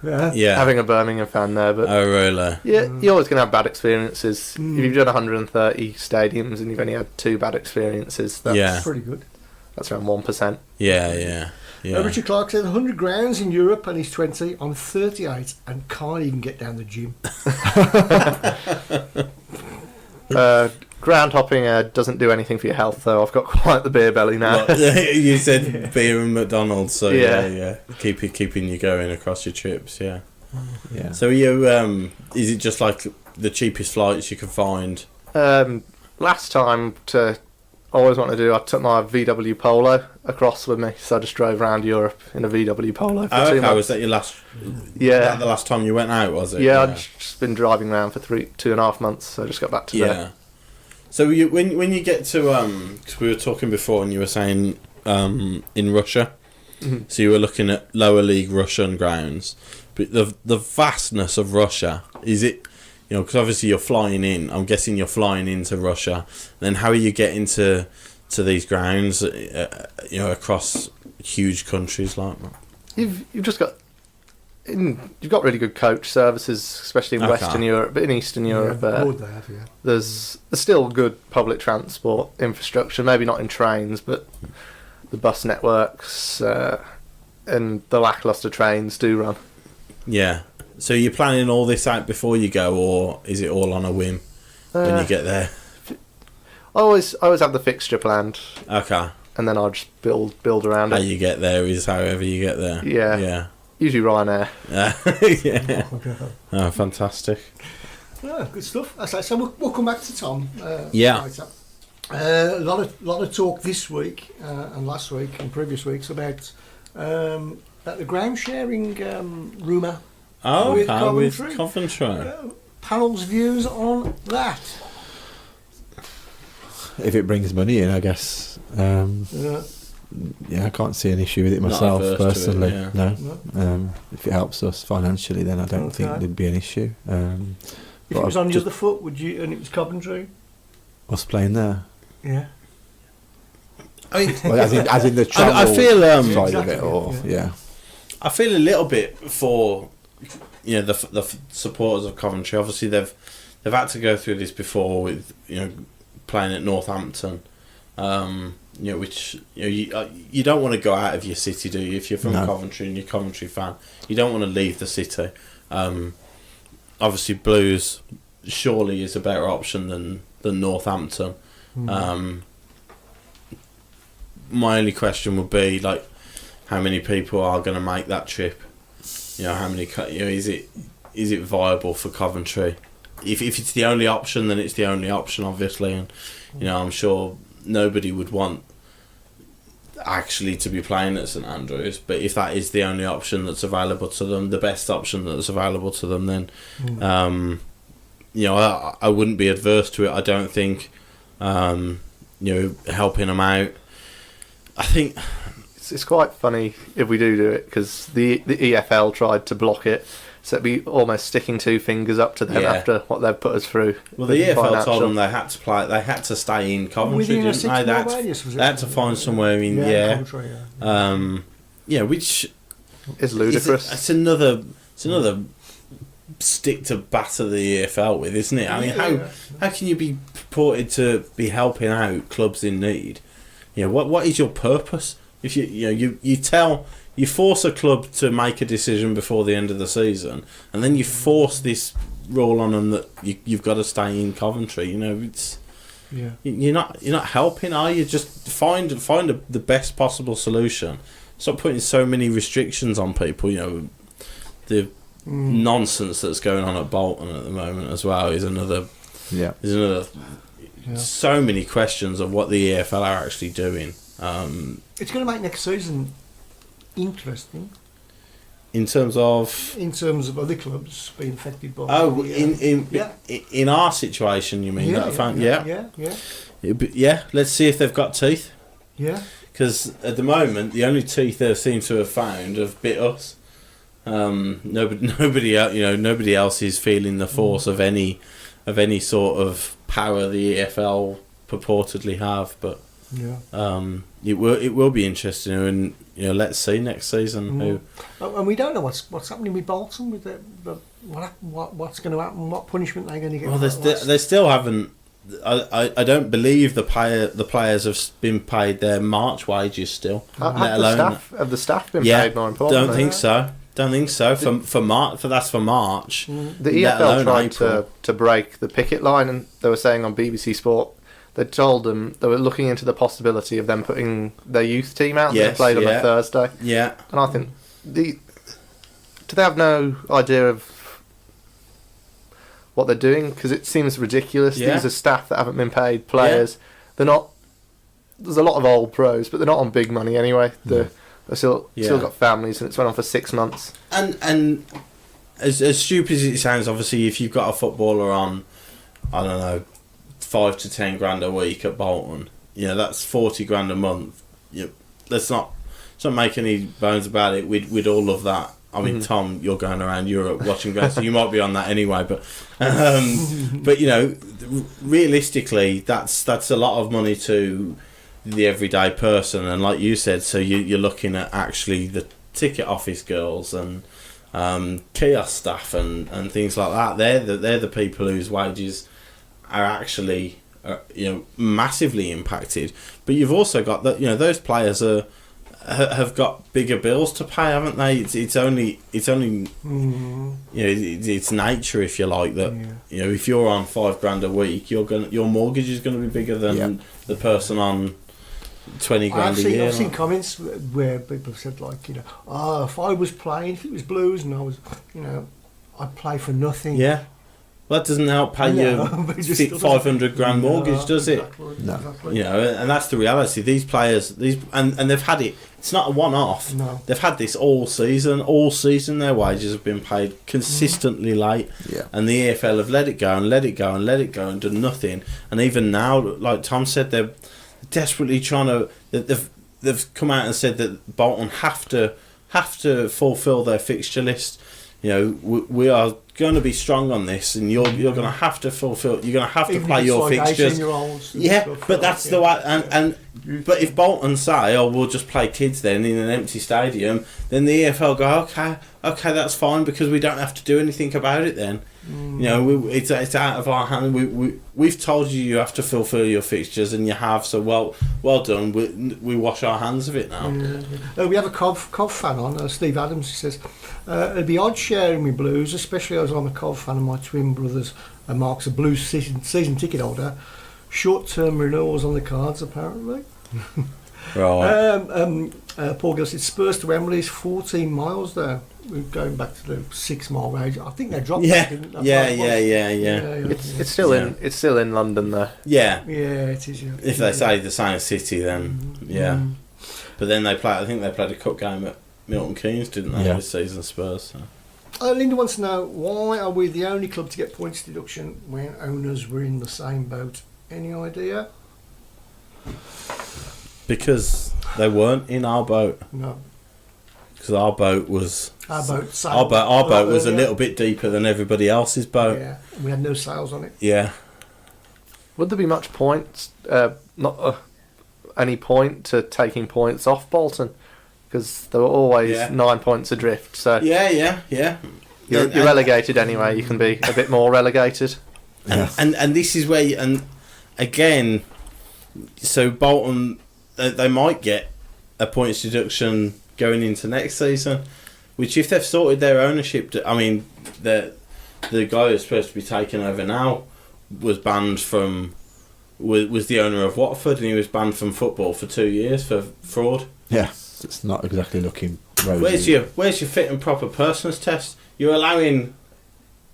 having a Birmingham fan there. But oh, really? yeah, you're always going to have bad experiences. If you've done 130 stadiums and you've only had 2 bad experiences, that's pretty good. That's around 1%. Yeah. Richard Clark said 100 grounds in Europe and he's 20. I'm 38 and can't even get down the gym. Ground hopping doesn't do anything for your health, though. I've got quite the beer belly now. You said beer and McDonald's, so yeah. Keeping you going across your trips, yeah. So are you? Is it just like the cheapest flights you can find? Last time I always wanted to do, I took my VW Polo across with me, so I just drove around Europe in a VW Polo for 2 months. Was that your last? Yeah. The last time you went out, was it? Yeah, I'd just been driving around for 2.5 months, so I just got back today. Yeah. So when you get to because we were talking before and you were saying in Russia, so you were looking at lower league Russian grounds, but the vastness of Russia, is it? You know, because obviously you're flying in. I'm guessing you're flying into Russia. Then how are you getting to these grounds? Across huge countries like that. You've just got. You've got really good coach services, especially in Western Europe, but in Eastern Europe, there's still good public transport infrastructure. Maybe not in trains, but the bus networks and the lacklustre trains do run. Yeah. So you're planning all this out before you go, or is it all on a whim when you get there? I always have the fixture planned. Okay. And then I'll just build around it. How you get there is however you get there. Yeah. Yeah. Usually Ryanair. Yeah. Oh, fantastic. Yeah, good stuff. So we'll come back to Tom. Yeah. A lot of talk this week and last week and previous weeks about the ground sharing rumour. Oh, with Coventry. Panel's views on that. If it brings money in, I guess. I can't see an issue with it myself personally. No. If it helps us financially, then I don't think there'd be an issue. If it was on the other foot, would you? And it was Coventry. Us playing there. Yeah. I mean, as in the travel I feel side of it, or I feel a little bit for the supporters of Coventry. Obviously, they've had to go through this before with playing at Northampton. Which you don't want to go out of your city, do you? If you're from Coventry and you're a Coventry fan, you don't want to leave the city. Obviously, Blues surely is a better option than Northampton. My only question would be like, how many people are going to make that trip? How many? Is it viable for Coventry? If it's the only option, then it's the only option, obviously, and I'm sure nobody would want actually to be playing at St Andrews. But if that is the only option that's available to them, the best option that's available to them, then I wouldn't be adverse to it. I don't think helping them out. I think it's quite funny if we do it, because the EFL tried to block it, so it'd be almost sticking two fingers up to them after what they've put us through. Well, the EFL told them they had to play. They had to stay in Coventry, didn't they? They had to find somewhere in which is ludicrous. It's another stick to batter the EFL with, isn't it? I mean, how can you be purported to be helping out clubs in need? What is your purpose? If you force a club to make a decision before the end of the season, and then you force this rule on them that you've got to stay in Coventry. You're not helping, are you? Just find the best possible solution. Stop putting so many restrictions on people. The nonsense that's going on at Bolton at the moment as well is another. So many questions of what the EFL are actually doing. It's going to make next season interesting. In terms of other clubs being affected by. In our situation, you mean? Yeah. Let's see if they've got teeth. Yeah. Because at the moment, the only teeth they seem to have found have bit us. Nobody else is feeling the force of any sort of power the EFL purportedly have, but it will be interesting, and let's see next season who. And we don't know what's happening with Bolton, with what's going to happen, what punishment they're going to get. Well, they still haven't. I don't believe the players have been paid their March wages still. Have the staff been paid? More important. Don't think so. For March. The EFL tried to break the picket line, and they were saying on BBC Sport they told them they were looking into the possibility of them putting their youth team out. They played on a Thursday. Yeah, and I think do they have no idea of what they're doing? Because it seems ridiculous. Yeah. These are staff that haven't been paid. Players, they're not. There's a lot of old pros, but they're not on big money anyway. They've still got families, and it's went on for 6 months. And as stupid as it sounds, obviously, if you've got a footballer on, I don't know, 5 to 10 grand a week at Bolton, that's 40 grand a month. Let's not make any bones about it. We'd all love that. I mean, Tom, you're going around Europe watching games, so you might be on that anyway. But realistically, that's a lot of money to the everyday person, and like you said, so you're looking at actually the ticket office girls and kiosk staff and things like that. They're the people whose wages are actually massively impacted. But you've also got that those players have got bigger bills to pay, haven't they? It's only it's nature, if you like, that if you're on 5 grand a week, your mortgage is going to be bigger than the person on 20 grand a year. I've seen comments where people have said, like, if I was playing, if it was Blues and I was, I'd play for nothing. Yeah. Well, that doesn't help pay your 500 grand mortgage, does it? No. Exactly. And that's the reality. These players, and they've had it. It's not a one-off. No. They've had this all season. All season, their wages have been paid consistently late. Yeah. And the EFL have let it go and let it go and let it go and done nothing. And even now, like Tom said, they're desperately trying to. They've come out and said that Bolton have to fulfil their fixture list. We are going to be strong on this, and you're going to have to fulfil. You're going to have to play your fixtures. But that's the way. But if Bolton say, "Oh, we'll just play kids then in an empty stadium," then the EFL go, "Okay, that's fine, because we don't have to do anything about it then." You know, it's out of our hand. We've told you have to fulfil your fixtures, and you have. So well done. We wash our hands of it now. We have a Cov fan on, Steve Adams. He says it'd be odd sharing with Blues, especially as I'm a Cov fan and my twin brothers and Mark's a Blues season ticket holder. Short-term renewals on the cards, apparently. Right. Paul Gill said Spurs to Wembley is 14 miles there. We're going back to the 6 mile range. I think they dropped. Yeah. Didn't they? Yeah. It's still in London though. Yeah. Yeah, it is. Yeah. If they say the same city, then But then I think they played a cup game at Milton Keynes, didn't they? This season, Spurs. So. Linda wants to know, why are we the only club to get points deduction when owners were in the same boat? Any idea? Because they weren't in our boat. No. Because our boat was our boat was a little bit deeper than everybody else's boat. Yeah, we had no sails on it. Yeah. Would there be much points? Any point to taking points off Bolton? Because they were always 9 points adrift. So yeah. You're relegated anyway. You can be a bit more relegated. And this is where again, so Bolton they might get a points deduction going into next season, which if they've sorted their ownership, I mean, the guy who's supposed to be taking over now was banned from was the owner of Watford, and he was banned from football for 2 years for fraud. Yeah, it's not exactly looking rosy. Where's your fit and proper persons test? You're allowing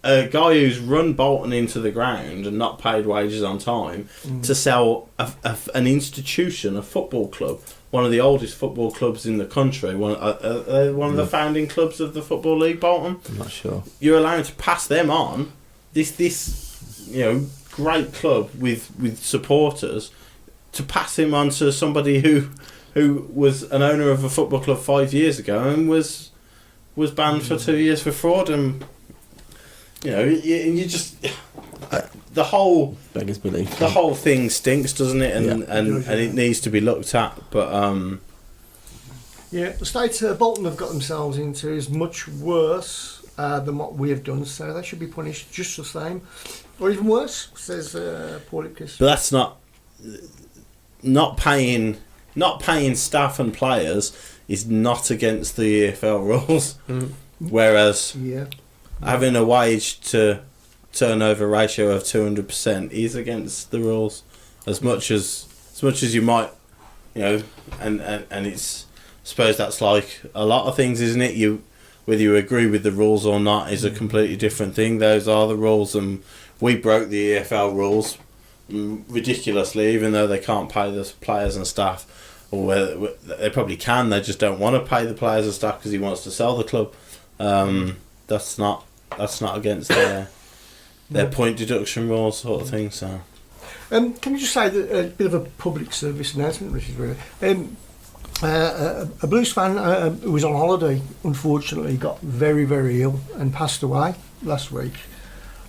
a guy who's run Bolton into the ground and not paid wages on time to sell an institution, a football club, one of the oldest football clubs in the country, one of the founding clubs of the Football League, Bolton. I'm not sure. You're allowed to pass them on. This great club with supporters, to pass him on to somebody who was an owner of a football club 5 years ago and was banned for 2 years for fraud. And you just the whole beggars belief. The whole thing stinks, doesn't it? And it needs to be looked at. But the state Bolton have got themselves into is much worse than what we have done, so they should be punished just the same, or even worse, says Paul Ipkiss. But that's not paying staff and players is not against the EFL rules. Whereas having a wage to turnover ratio of 200% is against the rules, as much as you might, and it's, I suppose that's like a lot of things, isn't it? Whether you agree with the rules or not is a completely different thing. Those are the rules, and we broke the EFL rules ridiculously, even though they can't pay the players and staff, or whether they probably can, they just don't want to pay the players and staff because he wants to sell the club. That's not against their point deduction rules, sort of thing. So, can you just say that a bit of a public service announcement, Richard? Really, a Blues fan who was on holiday, unfortunately, got very, very ill and passed away last week.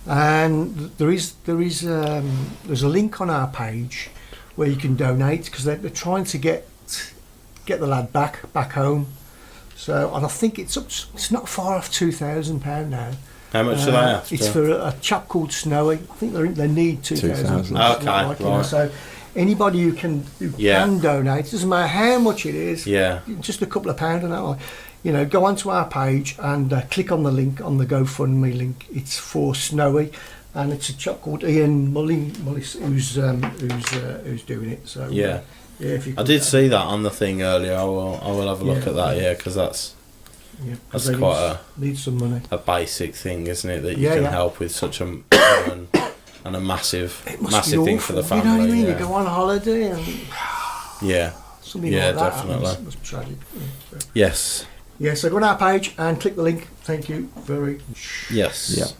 And there's a link on our page where you can donate, because they're trying to get the lad back home. So, and I think it's not far off £2,000 now. How much do they have? It's for a chap called Snowy. I think they need 2,000. Okay, right. So anybody who can donate, doesn't matter how much it is. Yeah. Just a couple of pounds and that. Go onto our page and click on the link on the GoFundMe link. It's for Snowy, and it's a chap called Ian Mullis who's doing it. So if you I did see that on the thing earlier. I will have a look at that. Because that's quite need some money. A basic thing, isn't it? That you can help with such a and a massive thing for the family. You know what I mean? You go on holiday and something like that. Definitely. It must be tragic. Yeah, so. Yes. Yeah, so go on our page and click the link. Thank you very much. Yes. Yeah.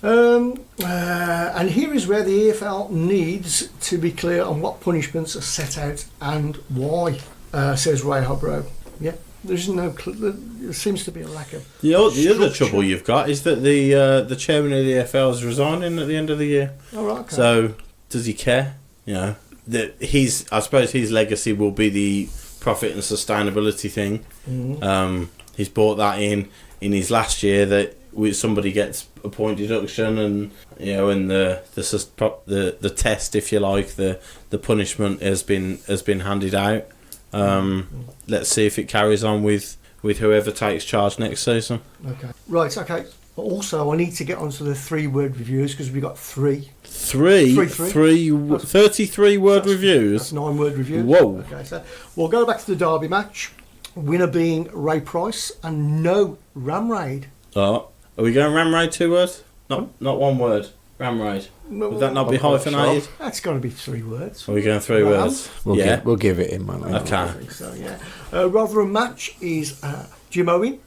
And here is where the EFL needs to be clear on what punishments are set out and why, says Ray Hobro. Yeah, there's no. There seems to be a lack of. The other trouble you've got is that the chairman of the EFL is resigning at the end of the year. Oh, right, okay. So does he care? That I suppose his legacy will be the profit and sustainability thing. Mm-hmm. He's brought that in his last year, that somebody gets a point deduction, and and the test, if you like, the punishment has been handed out. Let's see if it carries on with whoever takes charge next season. Okay. Right. Okay. Also, I need to get onto the 3-word reviews because we've got 3. 33-word reviews. That's 9-word reviews. Whoa. Okay, so we'll go back to the Derby match. Winner being Ray Price and no Ramraid. Oh, are we going Ramraid 2 words? Not 1 word. Ramraid. Would that not be hyphenated? Sure. That's going to be 3 words. Are we going 3 words? We'll give it in, man. Okay. I think so, yeah. Rotherham match is Jim Owen.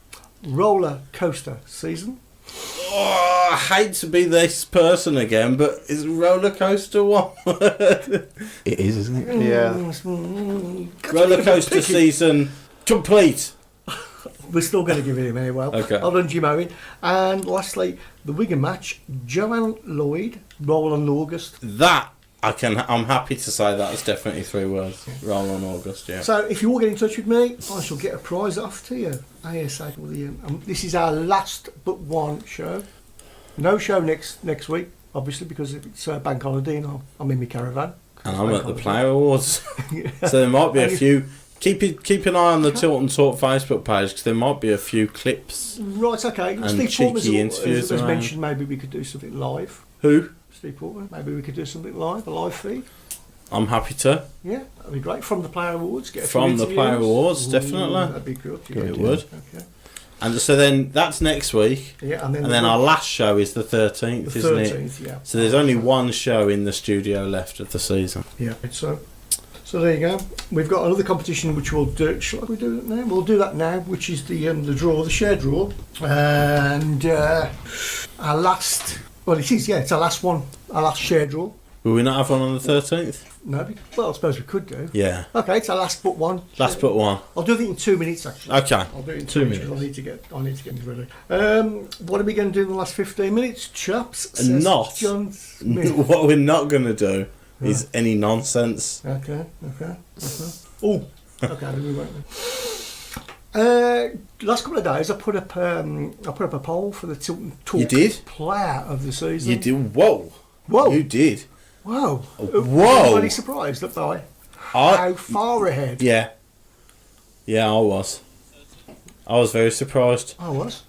Roller coaster season. Oh, I hate to be this person again, but is roller coaster one word? It is, isn't it? Yeah. Roller coaster season complete. We're still going to give it him anyway. Okay. Well done, Jim Owen. And lastly, the Wigan match, Joanne Lloyd, Roland August. That I'm happy to say that's definitely 3 words. Roland August, yeah. So if you all get in touch with me, I shall get a prize off to you. ASAP. This is our last but one show. No show next week, obviously, because it's bank holiday and I'm in my caravan. And I'm at the Player Awards. So there might be a few. Keep an eye on the Tilton Talk Facebook page because there might be a few clips. Right, okay. And Steve cheeky interviews has around. mentioned maybe we could do something live. Who? Steve Porter. Maybe we could do something live, a live feed. I'm happy to. Yeah, that'd be great. From the Player Awards. Get a From few the Player interviews. Awards, definitely. That'd be good. It would. Okay. And so then that's next week. Yeah, and then our last show is the 13th, isn't it? 13th, yeah. So there's only one show in the studio left of the season. Yeah, so there you go. We've got another competition which we'll do. Shall we do it now? We'll do that now, which is the draw, the share draw. And our last... Well, it is, yeah, it's our last one. Our last share draw. Will we not have one on the 13th? No, well, I suppose we could do. Yeah. Okay, it's our last but one. Last but one. I'll do it in 2 minutes, actually. Okay. I'll do it in 2 minutes. 'Cause I need to get it ready. What are we going to do in the last 15 minutes, chaps? Says Not. John Smith. What we're not going to do is any nonsense. Okay. Oh, okay, then we won't. Last couple of days, I put up a poll for the Tilton Talk You did? Player of the season. You did? Whoa. You did? Whoa. Whoa. Everybody surprised that by how far ahead? Yeah, I was. I was very surprised. I was.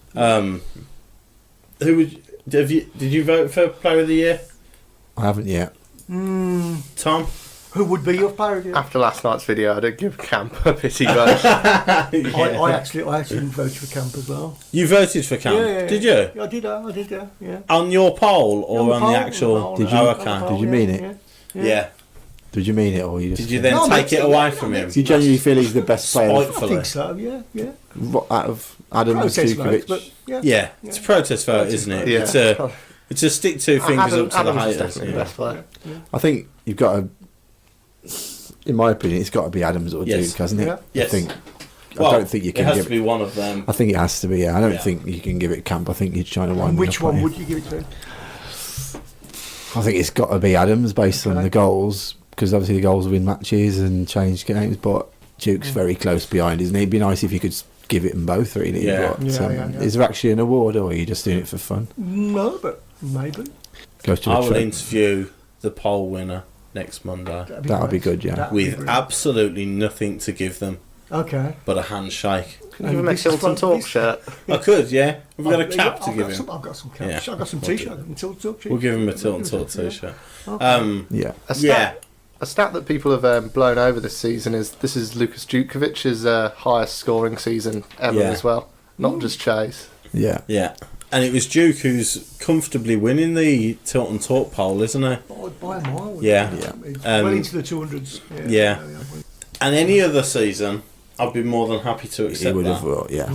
Did you vote for Player of the Year? I haven't yet. Tom? Who would be your player of the year? After last night's video, I did give Camp a pity vote. I actually voted for Camp as well. You voted for Camp? Yeah. Did you? Yeah, I did, yeah. On your poll or on the actual? Did you? Okay. Did you mean it? Yeah. Did you mean it, or you just? Did you then take it away from him? Do you genuinely feel he's the best player I think so, yeah. out of Adam and Protest vote, Sukovic? but Yeah, it's a protest vote, isn't it? Yeah. It's a stick 2 fingers up to Adam's the haters. definitely the best player. I think you've got to. In my opinion, it's got to be Adams or Yes. Duke, hasn't it? Yeah. Yes. I Well, don't think you it can has give to be one of them. I think it has to be. Yeah, I don't Yeah. think you can give it Camp. I think you're trying to wind And me which up on one you. would you give it to? I think it's got to be Adams based on the goals, because obviously the goals win matches and change games. But Duke's very close behind, isn't he? It'd be nice if you could give it them both, really. Yeah. But, Yeah. Is there actually an award, or are you just doing it for fun? No, but maybe. Goes to I the will trip. interview the poll winner next Monday That'll be good, yeah. That'd be with brilliant. absolutely nothing to give them Okay. but a handshake. Can you give him a Tilton Talk shirt? I could, yeah. We've got a cap to give him. I've got some caps. Yeah. I've got some t-shirts. Tilton Talk. We'll give him a Tilton Talk t-shirt. Yeah. A stat that people have blown over this season is Lucas Djukovic's highest scoring season ever as well, not just Chase. Yeah. Yeah. And it was Duke who's comfortably winning the Tilton Talk poll, isn't he? By a mile. Yeah. It's well into the 200s. Yeah. And any other season, I'd be more than happy to He accept would have, that. yeah.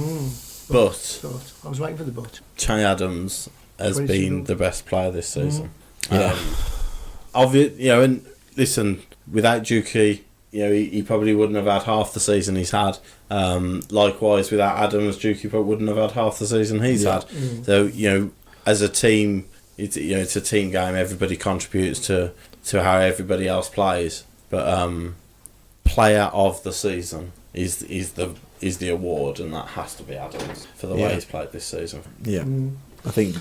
But I was waiting for the but. Che Adams has 22 been goals. the best player this season. Yeah. And listen, without Dukey, he probably wouldn't have had half the season he's had. Likewise, without Adams, Dukey probably wouldn't have had half the season he's had. So, as a team, it's a team game. Everybody contributes to how everybody else plays. But player of the season is the award, and that has to be Adams for the way he's played this season. Yeah. I think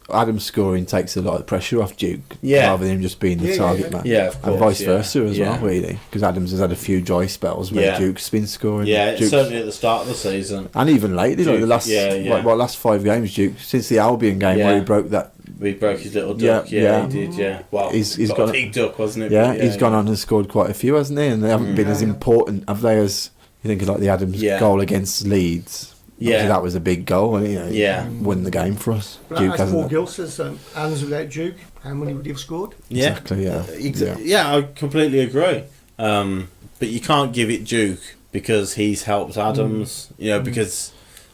Adam's scoring takes a lot of pressure off Duke, yeah, rather than him just being the target man. Yeah, of course, and vice versa as well, really, because Adams has had a few dry spells where Duke's been scoring. Yeah, certainly at the start of the season, and even lately, like the last 5 games, Duke since the Albion game where he broke his little duck. He did. Yeah, well, he's got a big duck, wasn't it? Yeah, he's gone on and scored quite a few, hasn't he? And they haven't been as important, have they? As you think of like the Adams goal against Leeds. Obviously that was a big goal, and won the game for us. Duke as Paul Gill says, Adams without Duke, how many would he have scored? Exactly. Yeah, I completely agree. But you can't give it Duke because he's helped Adams. Because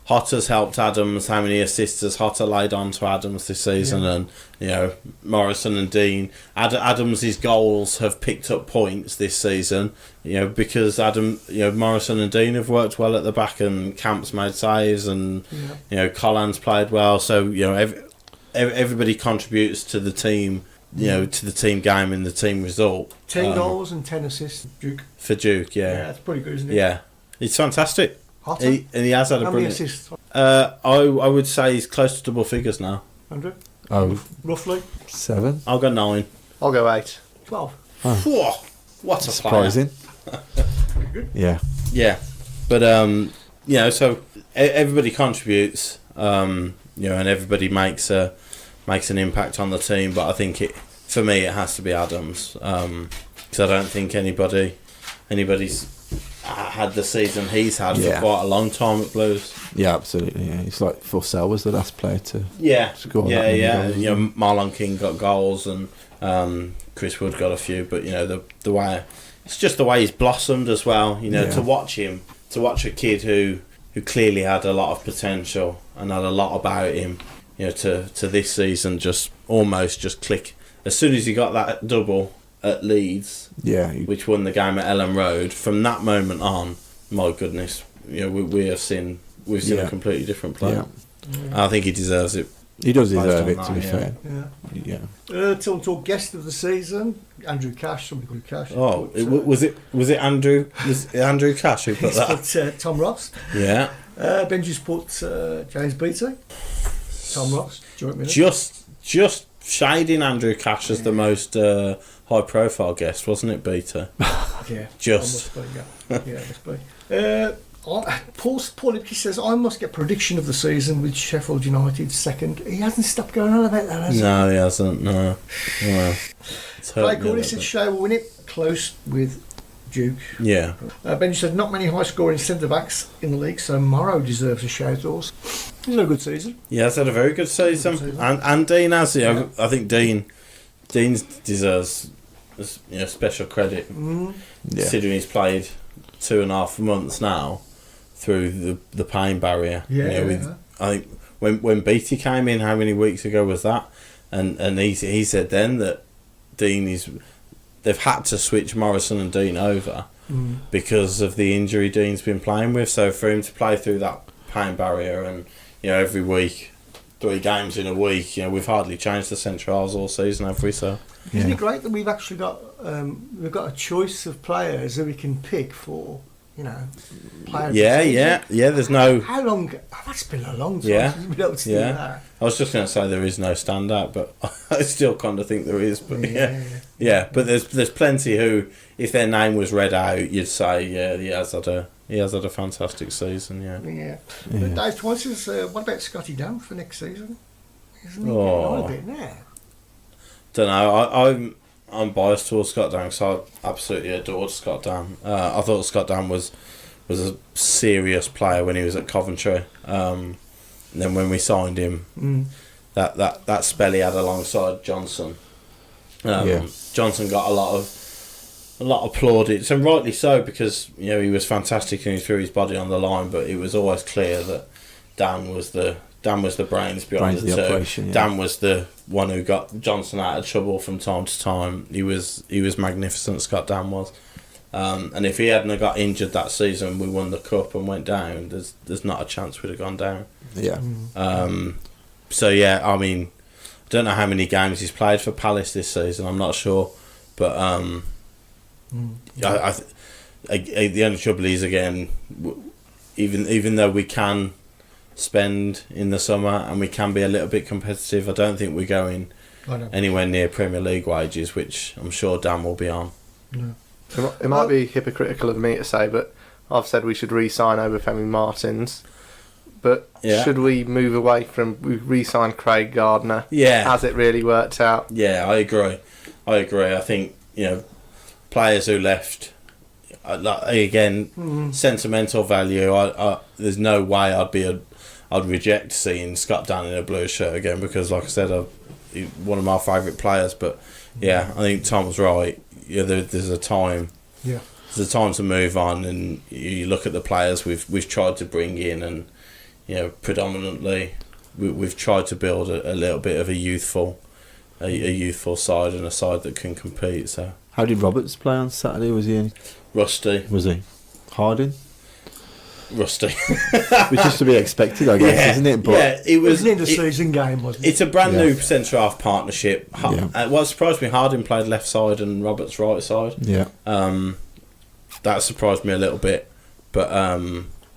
Hotter's helped Adams. How many assists has Hotter laid on to Adams this season? And Morrison and Dean. Adams's goals have picked up points this season. Because Morrison and Dean have worked well at the back, and Camp's made saves, and Collins played well. So everybody contributes to the team. To the team game and the team result. 10 goals and 10 assists, Duke. For Duke, yeah, that's pretty good, isn't it? Yeah, it's fantastic. And he has had a brilliant. Assists? I would say he's close to double figures now. 100. Roughly 7. I'll go 9. I'll go 8. 12. Whoa, what a surprising. Yeah. But so everybody contributes. And everybody makes an impact on the team. But I think for me it has to be Adams. Because I don't think anybody's had the season he's had for quite a long time at Blues. Yeah, absolutely. Yeah, it's like Fussell was the last player to score. Marlon King got goals, and Chris Wood got a few. But the way it's just the way he's blossomed as well. To watch a kid who clearly had a lot of potential and had a lot about him. To this season just click as soon as he got that double at Leeds, which won the game at Ellen Road. From that moment on, my goodness, we've seen a completely different player. I think he deserves it. He does deserve it, to be fair. Tilton Talk guest of the season, Andrew Cash. Somebody called Cash. Oh, was it Andrew? Was it Andrew Cash who put that? Put Tom Ross. Yeah. Benji's put James Beattie. Tom Ross. Just shading Andrew Cash as the most high-profile guest, wasn't it, Beater? Yeah. Just. Must be. Paul Lipke says, I must get prediction of the season with Sheffield United second. He hasn't stopped going on about that, has he? No, he hasn't, no. Well, Blake Cooley said Shea will win it. Close with Duke. Yeah. Benji said, not many high-scoring centre-backs in the league, so Morrow deserves a shout also. He's had a good season. Yeah, he's had a very good season. And Dean has. I think Dean deserves special credit, considering he's played 2.5 months now through the pain barrier. I think when Beattie came in, how many weeks ago was that? And he said then that they've had to switch Morrison and Dean over because of the injury Dean's been playing with. So for him to play through that pain barrier and every week, 3 games in a week, we've hardly changed the centrals all season, have we? So isn't it great that we've actually got a choice of players that we can pick for players? Yeah. There's no. How long? That's been a long time since we've been able to do that. I was just going to say there is no standout, but I still kind of think there is. But but there's plenty who, if their name was read out, you'd say he has had a fantastic season. But Dave Twice says, what about Scotty Dam for next season? Isn't he getting on a bit now? Don't know. I'm biased towards Scott Dam, so I absolutely adored Scott Dam. I thought Scott Dam was a serious player when he was at Coventry. And then when we signed him, that spell he had alongside Johnson, Johnson got a lot of plaudits, and rightly so, because he was fantastic and he threw his body on the line. But it was always clear that Dan was the brains behind the operation. Dan was the one who got Johnson out of trouble from time to time. He was magnificent, Scott Dan was. And if he hadn't got injured that season, we won the cup and went down. There's not a chance we'd have gone down. Yeah. So I mean, I don't know how many games he's played for Palace this season. I'm not sure, but the only trouble is, again, even though we can spend in the summer, and we can be a little bit competitive. I don't think we're going anywhere near Premier League wages, which I'm sure Dan will be on. No. It might be hypocritical of me to say, but I've said we should re-sign Obafemi Martins. But should we move away from re-sign Craig Gardner? Yeah. Has it really worked out? Yeah, I agree. I think, players who left, sentimental value. There's no way I'd reject seeing Scott Dan in a blue shirt again, because, like I said, he's one of my favourite players. But I think Tom's right. There's a time. Yeah. There's a time to move on, and you look at the players we've tried to bring in, and predominantly we've tried to build a little bit of a youthful side, and a side that can compete. So how did Roberts play on Saturday? Was he rusty? Was he Harding? Rusty, which is to be expected, I guess, isn't it? But it was in the season game, wasn't it? It's a brand new centre half partnership. What surprised me, Harding played left side and Roberts right side. Yeah. That surprised me a little bit, but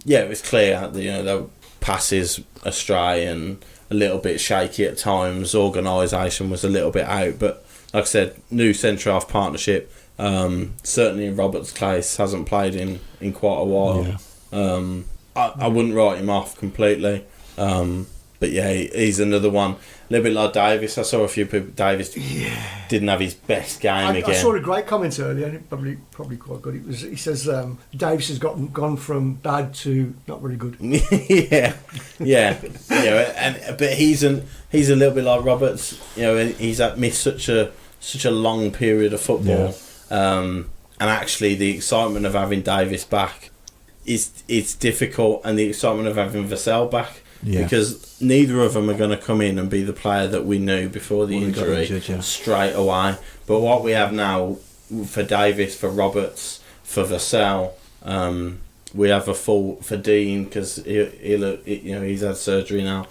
it was clear that the passes astray and a little bit shaky at times. Organisation was a little bit out, but like I said, new centre half partnership. Certainly in Roberts' case, hasn't played in quite a while. Yeah. I wouldn't write him off completely, but he's another one. A little bit like Davis. I saw a few people. Davis didn't have his best game again. I saw a great comment earlier, and it probably quite good. He says Davis has gone from bad to not very good. But he's a little bit like Roberts. He's missed such a long period of football, and actually the excitement of having Davis back. It's difficult, and the excitement of having Vassell back, because neither of them are going to come in and be the player that we knew before the injury straight away. But what we have now for Davis, for Roberts, for Vassell, we have a full for Dean, because he's had surgery now.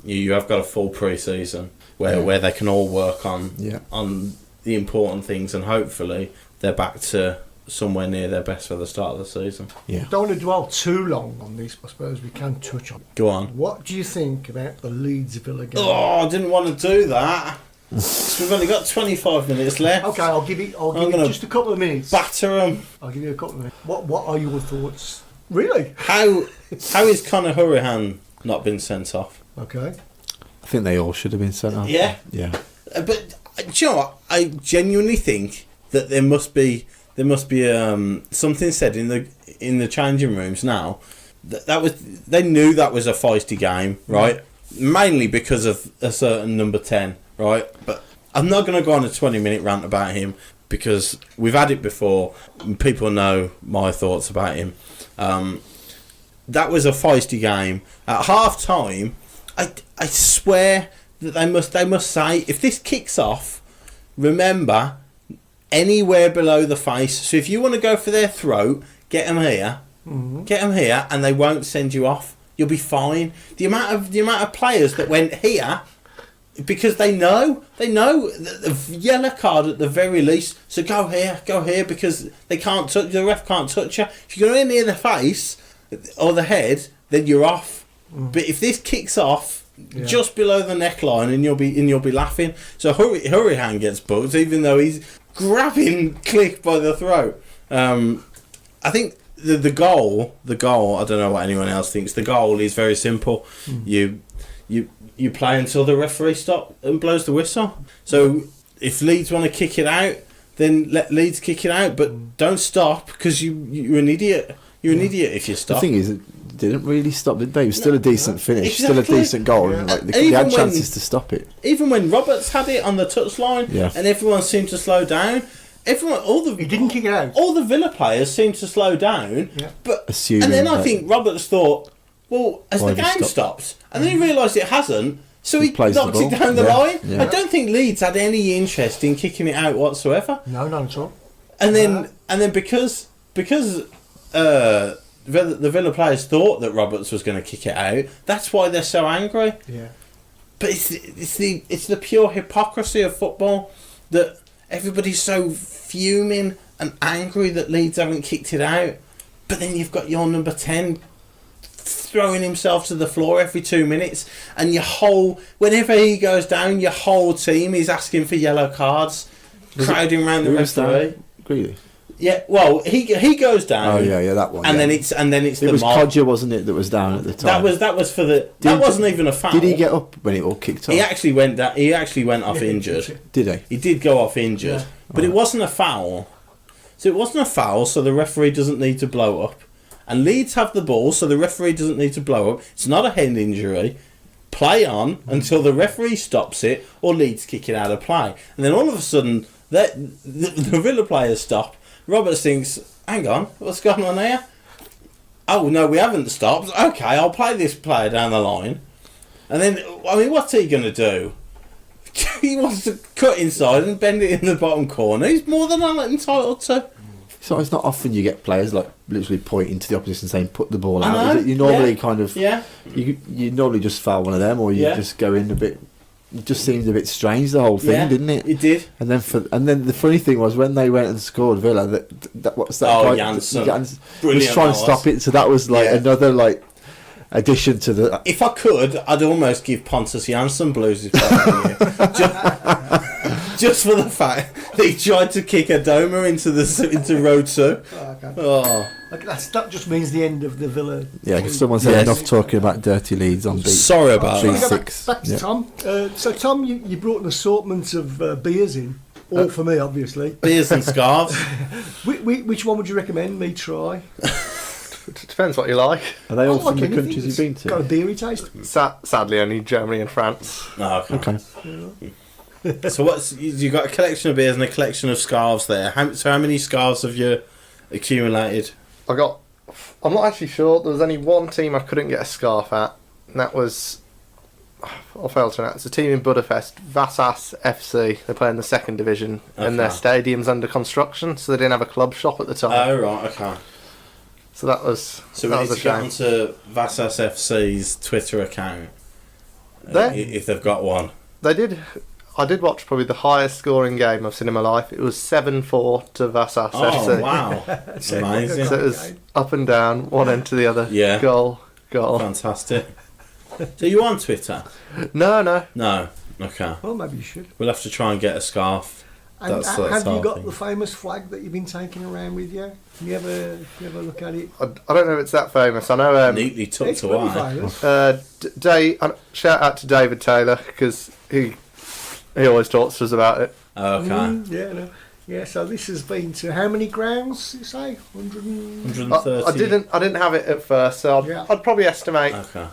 You have got a full pre-season where they can all work on the important things, and hopefully they're back to somewhere near their best for the start of the season. Don't want to dwell too long on this, but I suppose we can touch on it. Go on. What do you think about the Leeds Villa game? Oh, I didn't want to do that. We've only got 25 minutes left. Okay, I'll give you just a couple of minutes. Batter them. I'll give you a couple of minutes. What are your thoughts? Really? How is Conor Hurahan not been sent off? Okay. I think they all should have been sent off. Yeah. But do you know what? I genuinely think that there must be something said in the changing rooms now. They knew that was a feisty game, right? Mainly because of a certain number 10, right? But I'm not going to go on a 20-minute rant about him, because we've had it before. People know my thoughts about him. That was a feisty game. At half time, I swear that they must say, if this kicks off, remember, anywhere below the face. So if you want to go for their throat, get them here. Mm-hmm. Get them here, and they won't send you off. You'll be fine. The amount of players that went here, because they know the yellow card at the very least. So go here, because they can't touch. The ref can't touch you. If you go in near the face or the head, then you're off. Mm. But if this kicks off just below the neckline, and you'll be laughing. So Hurahan gets booked, even though he's grabbing Click by the throat. I think the goal. I don't know what anyone else thinks. The goal is very simple. Mm. You play until the referee stops and blows the whistle. So if Leeds want to kick it out, then let Leeds kick it out, but don't stop, because you're an idiot. You're an idiot if you stop. The thing is, it didn't really stop, did they? It was still a decent finish, still a decent goal. Yeah. And they had chances to stop it. Even when Roberts had it on the touchline, and everyone seemed to slow down. He didn't kick it out. All the Villa players seemed to slow down, but assuming, and then I think Roberts thought, well, has the game stopped? And then he realised it hasn't, so he knocked it down the line. Yeah. I don't think Leeds had any interest in kicking it out whatsoever. No, not at all. And then because the Villa players thought that Roberts was going to kick it out, that's why they're so angry. Yeah. But it's the pure hypocrisy of football that everybody's so fuming and angry that Leeds haven't kicked it out. But then you've got your number 10 throwing himself to the floor every 2 minutes, and whenever he goes down, your whole team is asking for yellow cards, crowding around the referee. Really? Yeah, well, he goes down. Oh yeah, that one. And then it's it was Codger, wasn't it, that was down at the time? That was for the. That wasn't even a foul. Did he get up when it all kicked off? He actually went down. He actually went off injured. Did he? He did go off injured, but it wasn't a foul. So it wasn't a foul. So the referee doesn't need to blow up, and Leeds have the ball, so the referee doesn't need to blow up. It's not a head injury. Play on until the referee stops it, or Leeds kick it out of play, and then all of a sudden the Villa players stop. Roberts thinks, hang on, what's going on here? Oh, no, we haven't stopped. Okay, I'll play this player down the line. And then, I mean, what's he going to do? He wants to cut inside and bend it in the bottom corner. He's more than entitled to. So it's not often you get players like literally pointing to the opposition saying put the ball out. Is it? You normally kind of... Yeah. You normally just foul one of them, or you just go in a bit... It just seemed a bit strange, the whole thing, didn't it? It did. And then the funny thing was when they went and scored Villa, that what's that? Oh, Janssen was trying to stop it. So that was like another like addition to the. If I could, I'd almost give Pontus Jansson blues just for the fact that he tried to kick a Doma into row 2. Oh. That just means the end of the Villa. Yeah, because someone said enough talking about dirty Leeds on beat. Sorry about that. 3-6. Back to Tom. So Tom, you brought an assortment of beers in, all for me, obviously. Beers and scarves. Which one would you recommend me try? It depends what you like. Are they all from the countries you've been to? Got a beery taste. Sadly, only Germany and France. Oh, okay. So you got a collection of beers and a collection of scarves there. How many scarves have you accumulated? I'm not actually sure. There was only one team I couldn't get a scarf at, and that was, I'll fail to announce, it's a team in Budapest, Vasas FC. They play in the 2nd division, and their stadium's under construction, so they didn't have a club shop at the time. Oh, right, okay. So that was So we need to get onto Vasas FC's Twitter account, if they've got one. They did. I did watch probably the highest scoring game I've seen in my life. It was 7-4 to Vasas FC. Oh, wow. That's amazing. So it was up and down, one end to the other. Yeah. Goal. Fantastic. So you on Twitter? No. No. Okay. Well, maybe you should. We'll have to try and get a scarf. And have you got the famous flag that you've been taking around with you? Can you ever look at it? I don't know if it's that famous. I know. Neatly tucked away. Shout out to David Taylor, because he always talks to us about it. Okay. Yeah, so this has been to how many grounds, you say? 130. I didn't have it at first, so I'd probably estimate. Okay.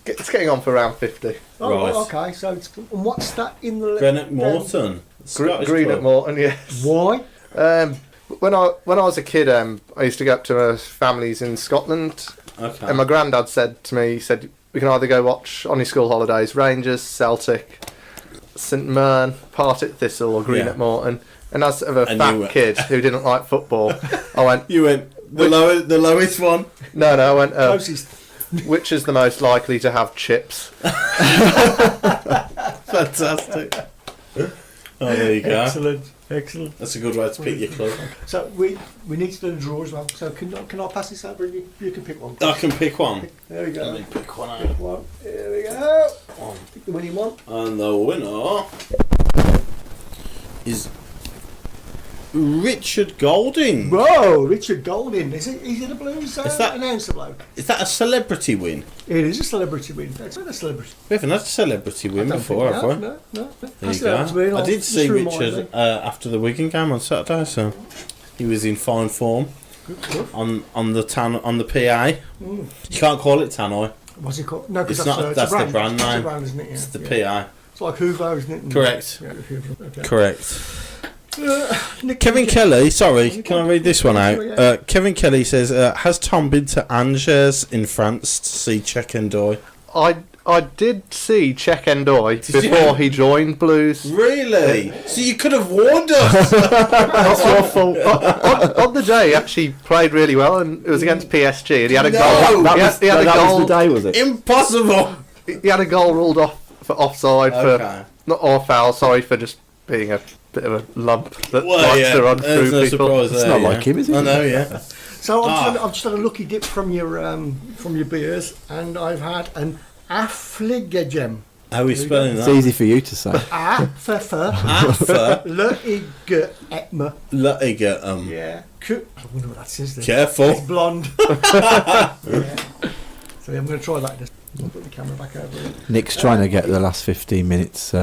It's getting on for around 50. Oh, right. Okay, so it's... And what's that in the... Greenock Morton. Greenock Morton, yes. Why? When I was a kid, I used to go up to families in Scotland. Okay. And my granddad said to me, he said, we can either go watch on your school holidays Rangers, Celtic, St Mirren, Partick Thistle or Greenock Morton. And as of a fat kid who didn't like football, I went... You went the lowest one? No, I went... Closest. Which is the most likely to have chips? Fantastic. Oh, there you go. Excellent. That's a good way to pick your club. So we need to do the draw as well. So can I pass this over and you can pick one? I can pick one. There we go. Let me pick one out. Pick one. There we go. Pick the winning one. And the winner is Richard Golding. Whoa, Richard Golding. Is it a Blues announcer bloke? Is that a celebrity win? It is a celebrity win. It's not a celebrity. We haven't had a celebrity win before, have we? No. There you go. I did see Richard after the Wigan game on Saturday, so he was in fine form. Good. On the PA. You can't call it Tannoy. What's it called? No, because that's the brand name. It's the brand, isn't it? Yeah. It's the PA. It's like Hoover, isn't it? Correct. Yeah, Hoover. Okay. Correct. Kevin Kelly, sorry, can I read this one out? Kevin Kelly says, has Tom been to Angers in France to see Cheikh Ndoye? I did see Cheikh Ndoye before he joined Blues. Really? So you could have warned us. That's your fault. On the day, he actually played really well, and it was against PSG, and he had a goal. That was the day, was it? Impossible. He had a goal ruled off for offside, for not or foul. Sorry for just being a bit of a lump that likes to run through no people. It's not like him, is it? I know, yeah. So I've just had a lucky dip from your beers, and I've had an Affligegem. How are we spelling that? It's easy for you to say. Affligegem. Yeah. I wonder what that says there. Careful. It's blonde. Yeah. So I'm going to try that. Just put the camera back over it. Nick's trying to get the last 15 minutes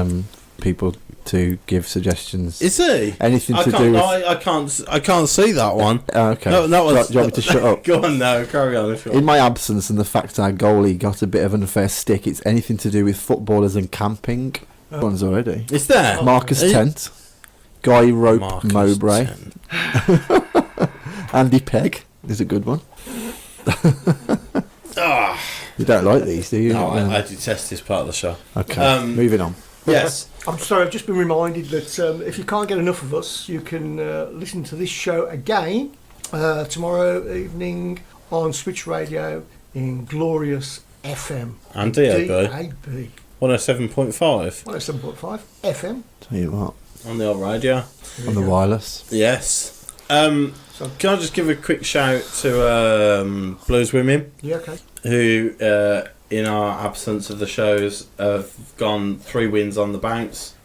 people to give suggestions. Is he? Anything to do with... I can't see that one. Okay. No, that was... Do you want me to shut up? Go on, no, carry on if you want. In my absence and the fact our goalie got a bit of an unfair stick, it's anything to do with footballers and camping. One's already. Is there? Marcus Tent, Guy Rope Mowbray, Andy Pegg is a good one. You don't like these, do you? No, I detest this part of the show. Okay, moving on. Yes. I'm sorry, I've just been reminded that if you can't get enough of us, you can listen to this show again tomorrow evening on Switch Radio in Glorious FM. And DAB. DAB. 107.5. 107.5 FM. Tell you what. On the old radio. On the wireless. Yes. Can I just give a quick shout to Blues Women? Yeah, okay. Who, in our absence of the shows, have gone 3 wins on the bounce,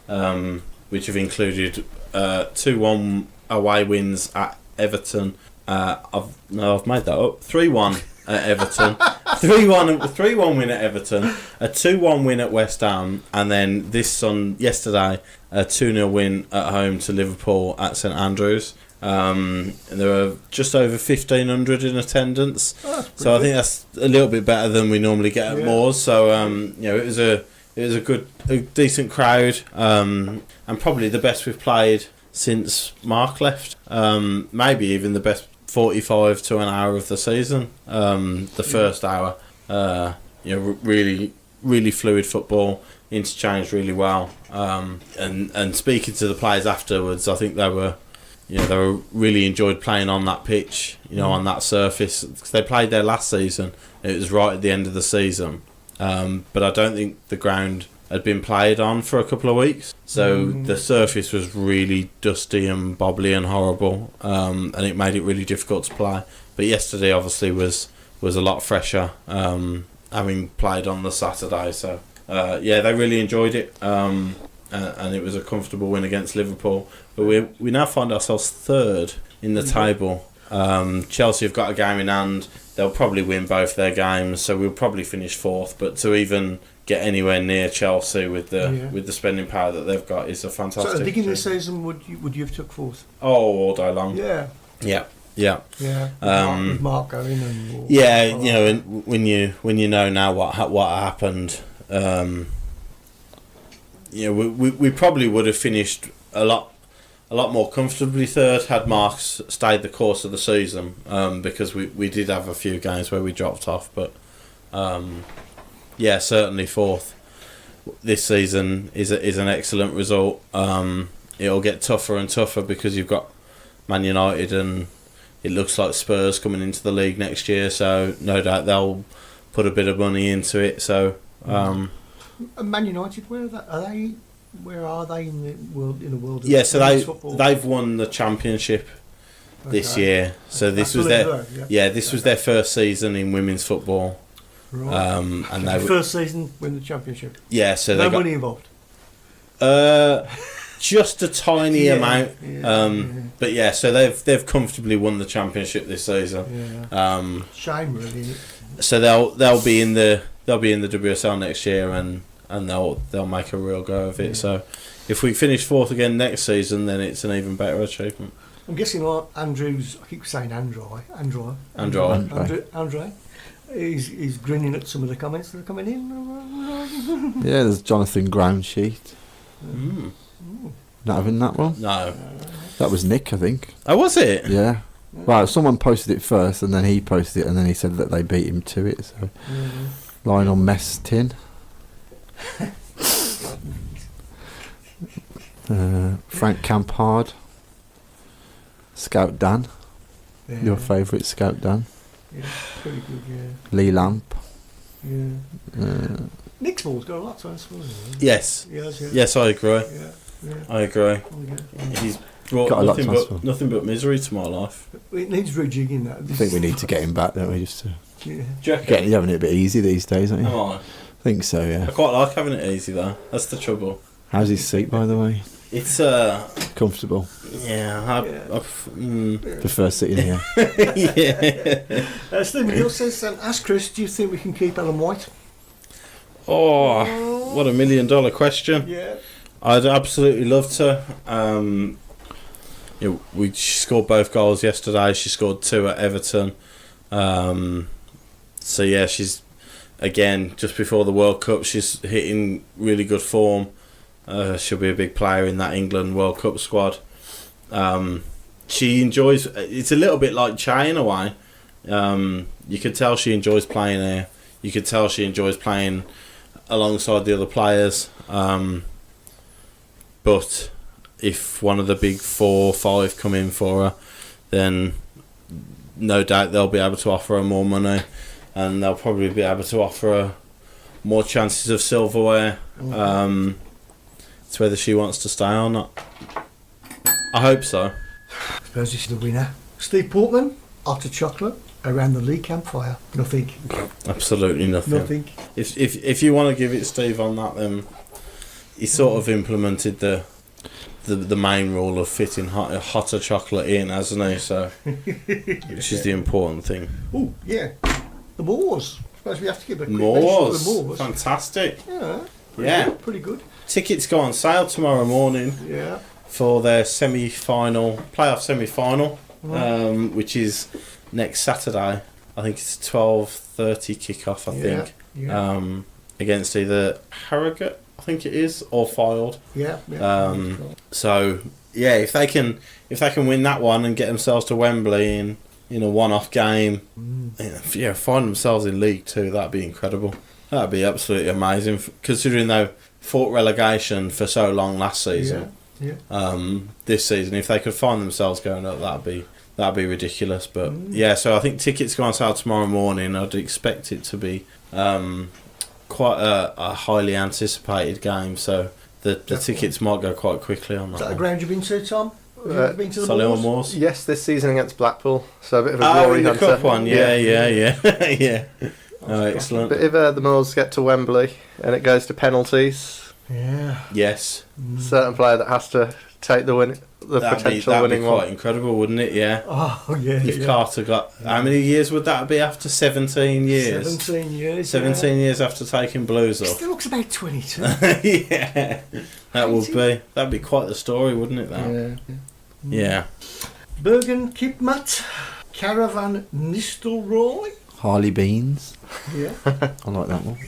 which have included 2-1 away wins at Everton. I've made that up. 3-1 at Everton, 3-1 win at Everton, a 2-1 win at West Ham, and then yesterday a 2-0 win at home to Liverpool at St Andrews. And there were just over 1,500 in attendance, so I think that's a little bit better than we normally get at Moors. So it was a decent crowd, and probably the best we've played since Mark left. Maybe even the best 45 to an hour of the season. The first hour, really, really fluid football, interchanged really well. And speaking to the players afterwards, I think they were really enjoyed playing on that pitch, on that surface. Because they played there last season. It was right at the end of the season. But I don't think the ground had been played on for a couple of weeks. So the surface was really dusty and bobbly and horrible. And it made it really difficult to play. But yesterday obviously was a lot fresher, having played on the Saturday. So they really enjoyed it. And it was a comfortable win against Liverpool. But we now find ourselves third in the table. Chelsea have got a game in hand. They'll probably win both their games, so we'll probably finish fourth. But to even get anywhere near Chelsea with the spending power that they've got is a fantastic. So at the beginning of the season, would you have took fourth? Oh, all day long. Yeah. With Mark going and and when you know now what happened. We probably would have finished a lot more comfortably third had Marks stayed the course of the season, because we did have a few games where we dropped off, but certainly fourth this season is an excellent result. It'll get tougher and tougher because you've got Man United and it looks like Spurs coming into the league next year, so no doubt they'll put a bit of money into it. So. Man United, where are they in the world? Yeah, so they've won the championship this year. So this was their first season in women's football. Right. And they first season win the championship. Yeah, so no money involved. Just a tiny amount. But so they've comfortably won the championship this season. Yeah. Shame, really. So they'll be in the WSL next year and they'll make a real go of it. Yeah. So if we finish fourth again next season, then it's an even better achievement. I'm guessing Andrews. I keep saying Andre. He's grinning at some of the comments that are coming in. Yeah, there's Jonathan Groundsheet. Not having that one? No. That was Nick, I think. Oh, was it? Yeah. Well, someone posted it first, and then he posted it, and then he said that they beat him to it. So, Lionel Mestin. Frank Campard. Scout Dan. Yeah. Your favourite Scout Dan. Yeah, pretty good, yeah. Lee Lamp. Yeah. Nick's ball's got a lot to answer. Yes. Yes, I agree. Yeah. I agree. He's brought nothing but misery to my life. It needs rejigging. That. I think we need to get him back, don't we? Just to you're having it a bit easy these days, aren't you? Am I? I think so, yeah. I quite like having it easy though. That's the trouble. How's his seat, by the way? It's comfortable. Yeah, I prefer sitting here. Yeah. Stephen Hill says, ask Chris, do you think we can keep Ellen White? Oh, what $1 million question. Yeah. I'd absolutely love to. She scored both goals yesterday. She scored 2 at Everton. So yeah, she's again just before the World Cup. She's hitting really good form. She'll be a big player in that England World Cup squad. She enjoys. It's a little bit like Che in a way. You could tell she enjoys playing here. You could tell she enjoys playing alongside the other players. But if one of the big 4 or 5 come in for her, then no doubt they'll be able to offer her more money, and they'll probably be able to offer her more chances of silverware. It's whether she wants to stay or not. I hope so. I suppose this is the winner. Steve Portman, after chocolate, around the Lee campfire. Nothing. Absolutely nothing. Nothing. If you want to give it Steve on that, then he sort of implemented the main rule of fitting hotter chocolate in, hasn't he? So, which is the important thing. Oh yeah, the Moors. I suppose we have to give a quick Moors. mention to the Moors. Fantastic. Yeah. Pretty good. Tickets go on sale tomorrow morning. Yeah. For their playoff semi-final, which is next Saturday. I think it's 12:30 kickoff. I think. Yeah. Against either Harrogate, I think it is, or Fylde. Yeah. So yeah, if they can win that one and get themselves to Wembley in a one-off game, find themselves in League Two, that'd be incredible. That'd be absolutely amazing, considering they fought relegation for so long last season. Yeah. This season, if they could find themselves going up, that'd be ridiculous. But yeah, so I think tickets go on sale tomorrow morning. I'd expect it to be quite a highly anticipated game. So the tickets might go quite quickly on that. Is that a ground you've been to, Tom? Have you been to the Solihull Moors? Moors? Yes, this season against Blackpool. So a bit of a glory hunter. The cup one. Yeah. Yeah. Oh, excellent. But if the Moors get to Wembley and it goes to penalties. Yeah. Yes. Certain player that has to take the win, potential winning one. That'd be quite incredible, wouldn't it? Yeah. Oh yeah. If Carter got, how many years would that be after 17 years? 17 years. 17 years after taking Blues off. Still looks about 22. Yeah. That'd be quite the story, wouldn't it? That. Yeah. Bergen Kipmat, Caravan Nistelrooy. Harley Beans. Yeah. I like that one.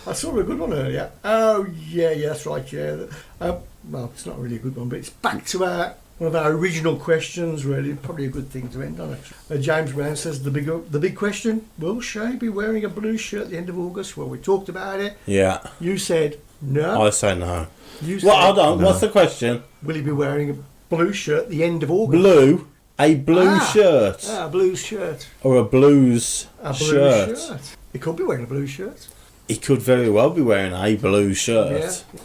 I saw a good one earlier. Oh, yeah, that's right, yeah. Well, it's not really a good one, but it's back to one of our original questions, really. Probably a good thing to end on, actually. James Brown says, the big question, will Shea be wearing a blue shirt at the end of August? Well, we talked about it. Yeah. You said no. I say no. You said, hold on, no. What's the question? Will he be wearing a blue shirt at the end of August? Blue? A blue shirt? A blue shirt. Or a blues shirt? He could be wearing a blue shirt. He could very well be wearing a blue shirt. Yeah.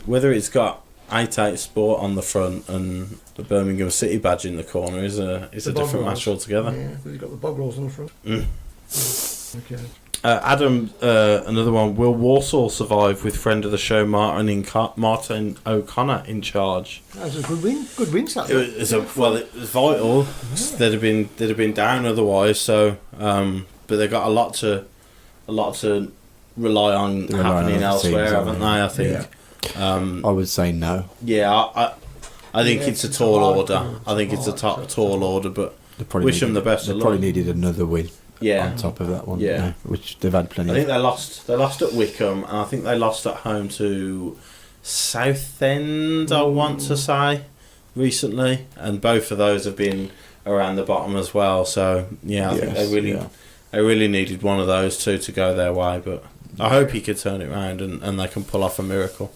Whether it's got 88 Sport on the front and the Birmingham City badge in the corner is a different match altogether. Yeah, because he's got the bog rolls on the front. Okay. Adam, another one. Will Walsall survive with friend of the show Martin O'Connor in charge? That was a good win. Good win, Saturday. It was vital. Yeah. They'd have been down otherwise. So, but they got a lot to rely on happening elsewhere, haven't they? I think. Yeah. I would say no. Yeah, I think it's a tall order. I think it's a tall order, but wish them the best of luck. They probably needed another win. Yeah. On top of that one. Yeah. Which they've had plenty. I think they lost at Wickham, and I think they lost at home to Southend, I want to say, recently, and both of those have been around the bottom as well. So I think they really needed one of those two to go their way. But I hope he could turn it around and they can pull off a miracle.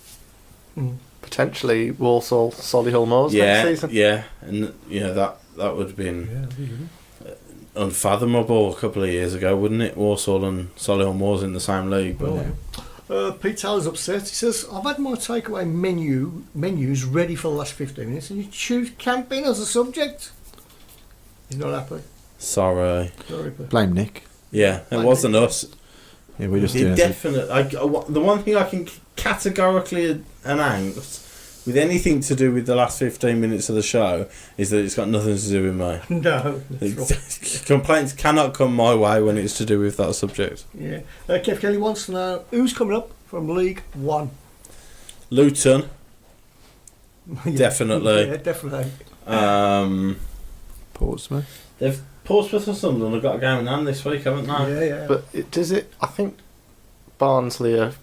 Potentially Walsall, Solihull Moors next season. Yeah, and that would have been unfathomable a couple of years ago, wouldn't it? Walsall and Solihull Moors in the same league. But Pete Taylor's upset. He says, I've had my takeaway menus ready for the last 15 minutes and you choose camping as a subject. He's not happy. Sorry. Blame Nick. Yeah, it wasn't us. Yeah, we're just doing the one thing I can categorically announce with anything to do with the last 15 minutes of the show is that it's got nothing to do with me. No. Complaints cannot come my way when it's to do with that subject. Yeah. Kev Kelly wants to know who's coming up from League One. Luton. Definitely. Yeah, definitely. Portsmouth. Portsmouth or Sunderland have got a game in hand this week, haven't they? Yeah. But I think Barnsley are...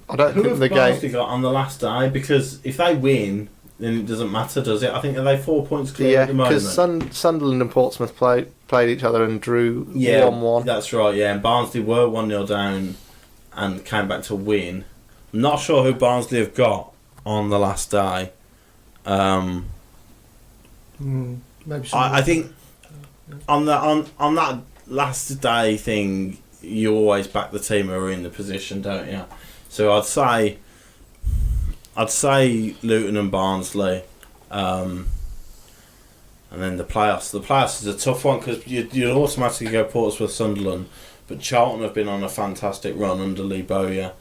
I don't Who think have the Barnsley game... got on the last day? Because if they win, then it doesn't matter, does it? I think, are they 4 points clear at the moment? Because Sunderland and Portsmouth played each other and drew 1-1. That's right, yeah. And Barnsley were 1-0 down and came back to win. I'm not sure who Barnsley have got on the last day. Maybe I think on that last day thing, you always back the team who are in the position, don't you? So I'd say Luton and Barnsley, and then the playoffs. The playoffs is a tough one because you'd automatically go Portsmouth, Sunderland, but Charlton have been on a fantastic run under Lee Bowyer.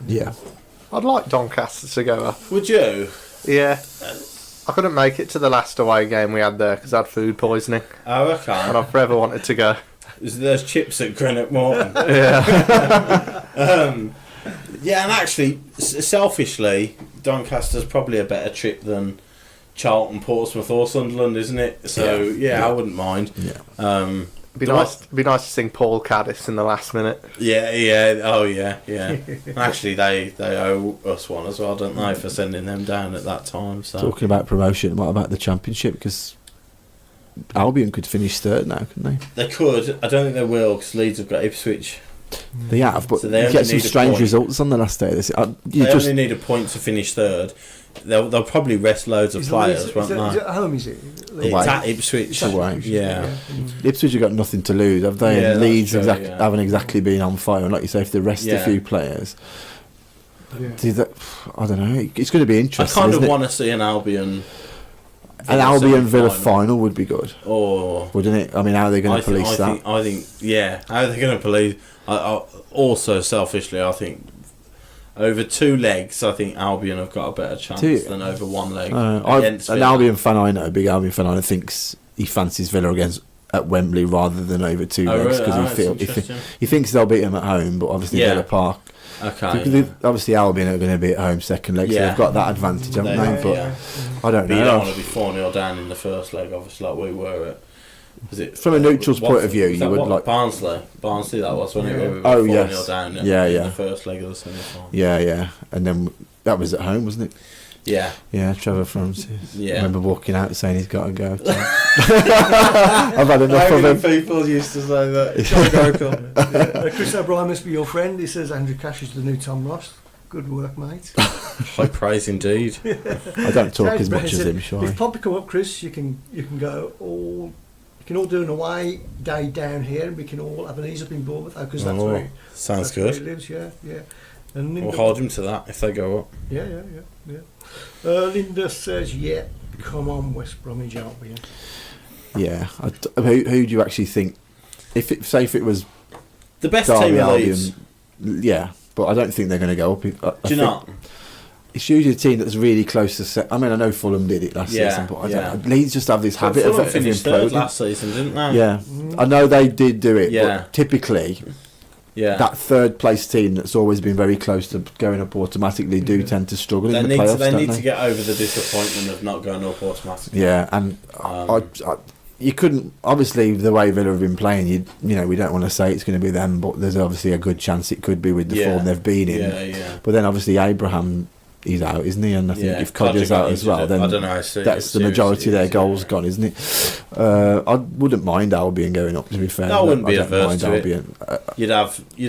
Yeah, I'd like Doncaster to go up. Would you? Yeah. I couldn't make it to the last away game we had there because I had food poisoning. Oh, okay. And I forever wanted to go. There's chips at Greenock Morton. Yeah. Yeah, and actually, selfishly, Doncaster's probably a better trip than Charlton, Portsmouth or Sunderland, isn't it? So, yeah. I wouldn't mind. Yeah. Be nice to sing Paul Caddis in the last minute. Yeah. Oh, yeah. Actually, they owe us one as well, don't they, for sending them down at that time. So. Talking about promotion, what about the Championship? Because Albion could finish third now, couldn't they? They could. I don't think they will because Leeds have got Ipswich. They have, but so they you get some strange results on the last day. Only need a point to finish third. They'll probably rest loads of players, won't they? Is it at home, is it? It's at Ipswich. Yeah. Ipswich have got nothing to lose, have they? Yeah, and Leeds true, haven't exactly been on fire. And like you say, if they rest a few players, I don't know. It's going to be interesting. I kind of want to see an Albion. An Albion Villa final would be good. Or wouldn't it? I mean, how are they going to police that? I think, how are they going to police? Also, selfishly, I think over 2 legs, I think Albion have got a better chance than over 1 leg. An Albion fan I know, a big Albion fan I know, thinks he fancies Villa against at Wembley rather than over 2 legs because he thinks they'll beat him at home, but obviously Villa Park. Okay. Obviously, Albion are going to be at home second leg, so they've got that advantage, haven't they? But I don't know. You don't want to be 4-0 down in the first leg, obviously, like we were at. Was it from a neutral's point of view? You would like Barnsley. That was when it was 4-0 down. In the first leg of the semi-final. Yeah, and then that was at home, wasn't it? Yeah, Trevor Francis. Yeah, I remember walking out saying he's got to go. I've had enough of him. People used to say that. Chris O'Brien must be your friend. He says Andrew Cash is the new Tom Ross. Good work, mate. High praise indeed. I don't talk as much as him, sure. If Poppy come up, Chris, you can go all. You can all do an away day down here, and we can all have an ease up in Bournemouth because that's where sounds where good. he lives. Yeah. And we'll hold him to that if they go up. Yeah. Linda says, "Yeah, come on, West Bromwich Albion." Yeah, who do you actually think? If it was the best Derby, team in Albion, Leeds, yeah, but I don't think they're going to go up. Do you not? It's usually a team that's really close to. I mean, I know Fulham did it last season, but I don't know. Leeds just have this habit of finished third last season, didn't they? Yeah, I know they did do it. But typically, that third place team that's always been very close to going up automatically do tend to struggle in the playoffs. They need to get over the disappointment of not going up automatically. Yeah, and you couldn't, obviously the way Villa have been playing, you know, we don't want to say it's going to be them, but there's obviously a good chance it could be with the form they've been in. But then obviously Abraham, he's out, isn't he? And I think if Codger's out as well, then I don't know, that's the majority of their goals gone, isn't it? I wouldn't mind Albion going up, to be fair. I wouldn't be averse to Albion. You'd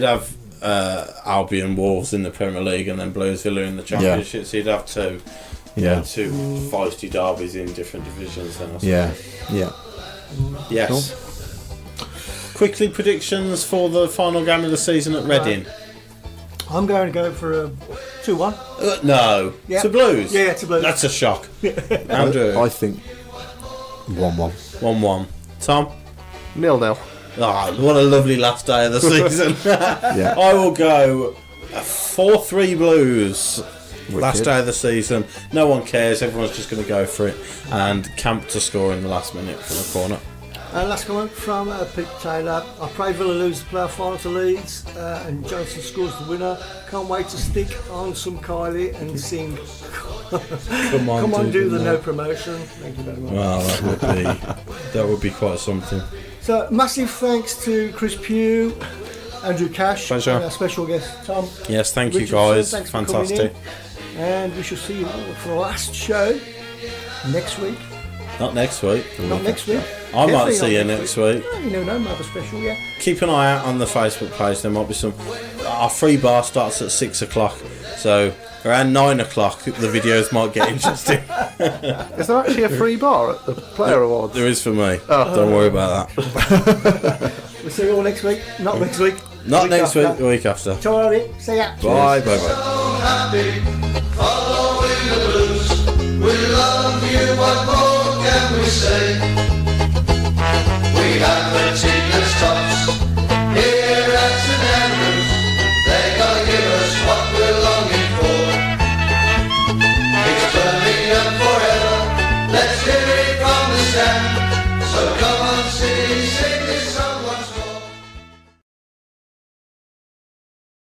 have Albion, Wolves in the Premier League, and then Blues, Villa in the Championship. So you'd have two feisty derbies in different divisions. Then I suppose. Yeah. Yes. quickly, predictions for the final game of the season at Reading. I'm going to go for a 2-1. No. Yeah. To Blues? Yeah, to Blues. That's a shock. Andrew? I think 1-1. 1-1. Tom? 0-0. Oh, what a lovely last day of the season. Yeah. I will go 4-3 Blues. Wicked. Last day of the season. No one cares. Everyone's just going to go for it. And Camp to score in the last minute from the corner. Last comment from Pete Taylor. I pray Villa lose the playoff final to Leeds and Johnson scores the winner. Can't wait to stick on some Kylie and sing Come on, do the no promotion. Thank you very much. Well, that would be quite something. So massive thanks to Chris Pugh, Andrew Cash, Pleasure. and our special guest Tom. Yes, thank you Richardson. guys. Thanks for Fantastic. coming in. And we shall see you for our last show next week. Not next week. Not next week. I might Definitely see you not next week. No, you know, another special, yeah. Keep an eye out on the Facebook page. There might be some. Our free bar starts at 6 o'clock, so around 9 o'clock the videos might get interesting. Is there actually a free bar at the Player Awards? There is for me. Don't worry about that. We'll see you all next week. Not next week. Not Week next after. week. The week after. Ciao, see ya. Bye. Bye. Bye. Happy.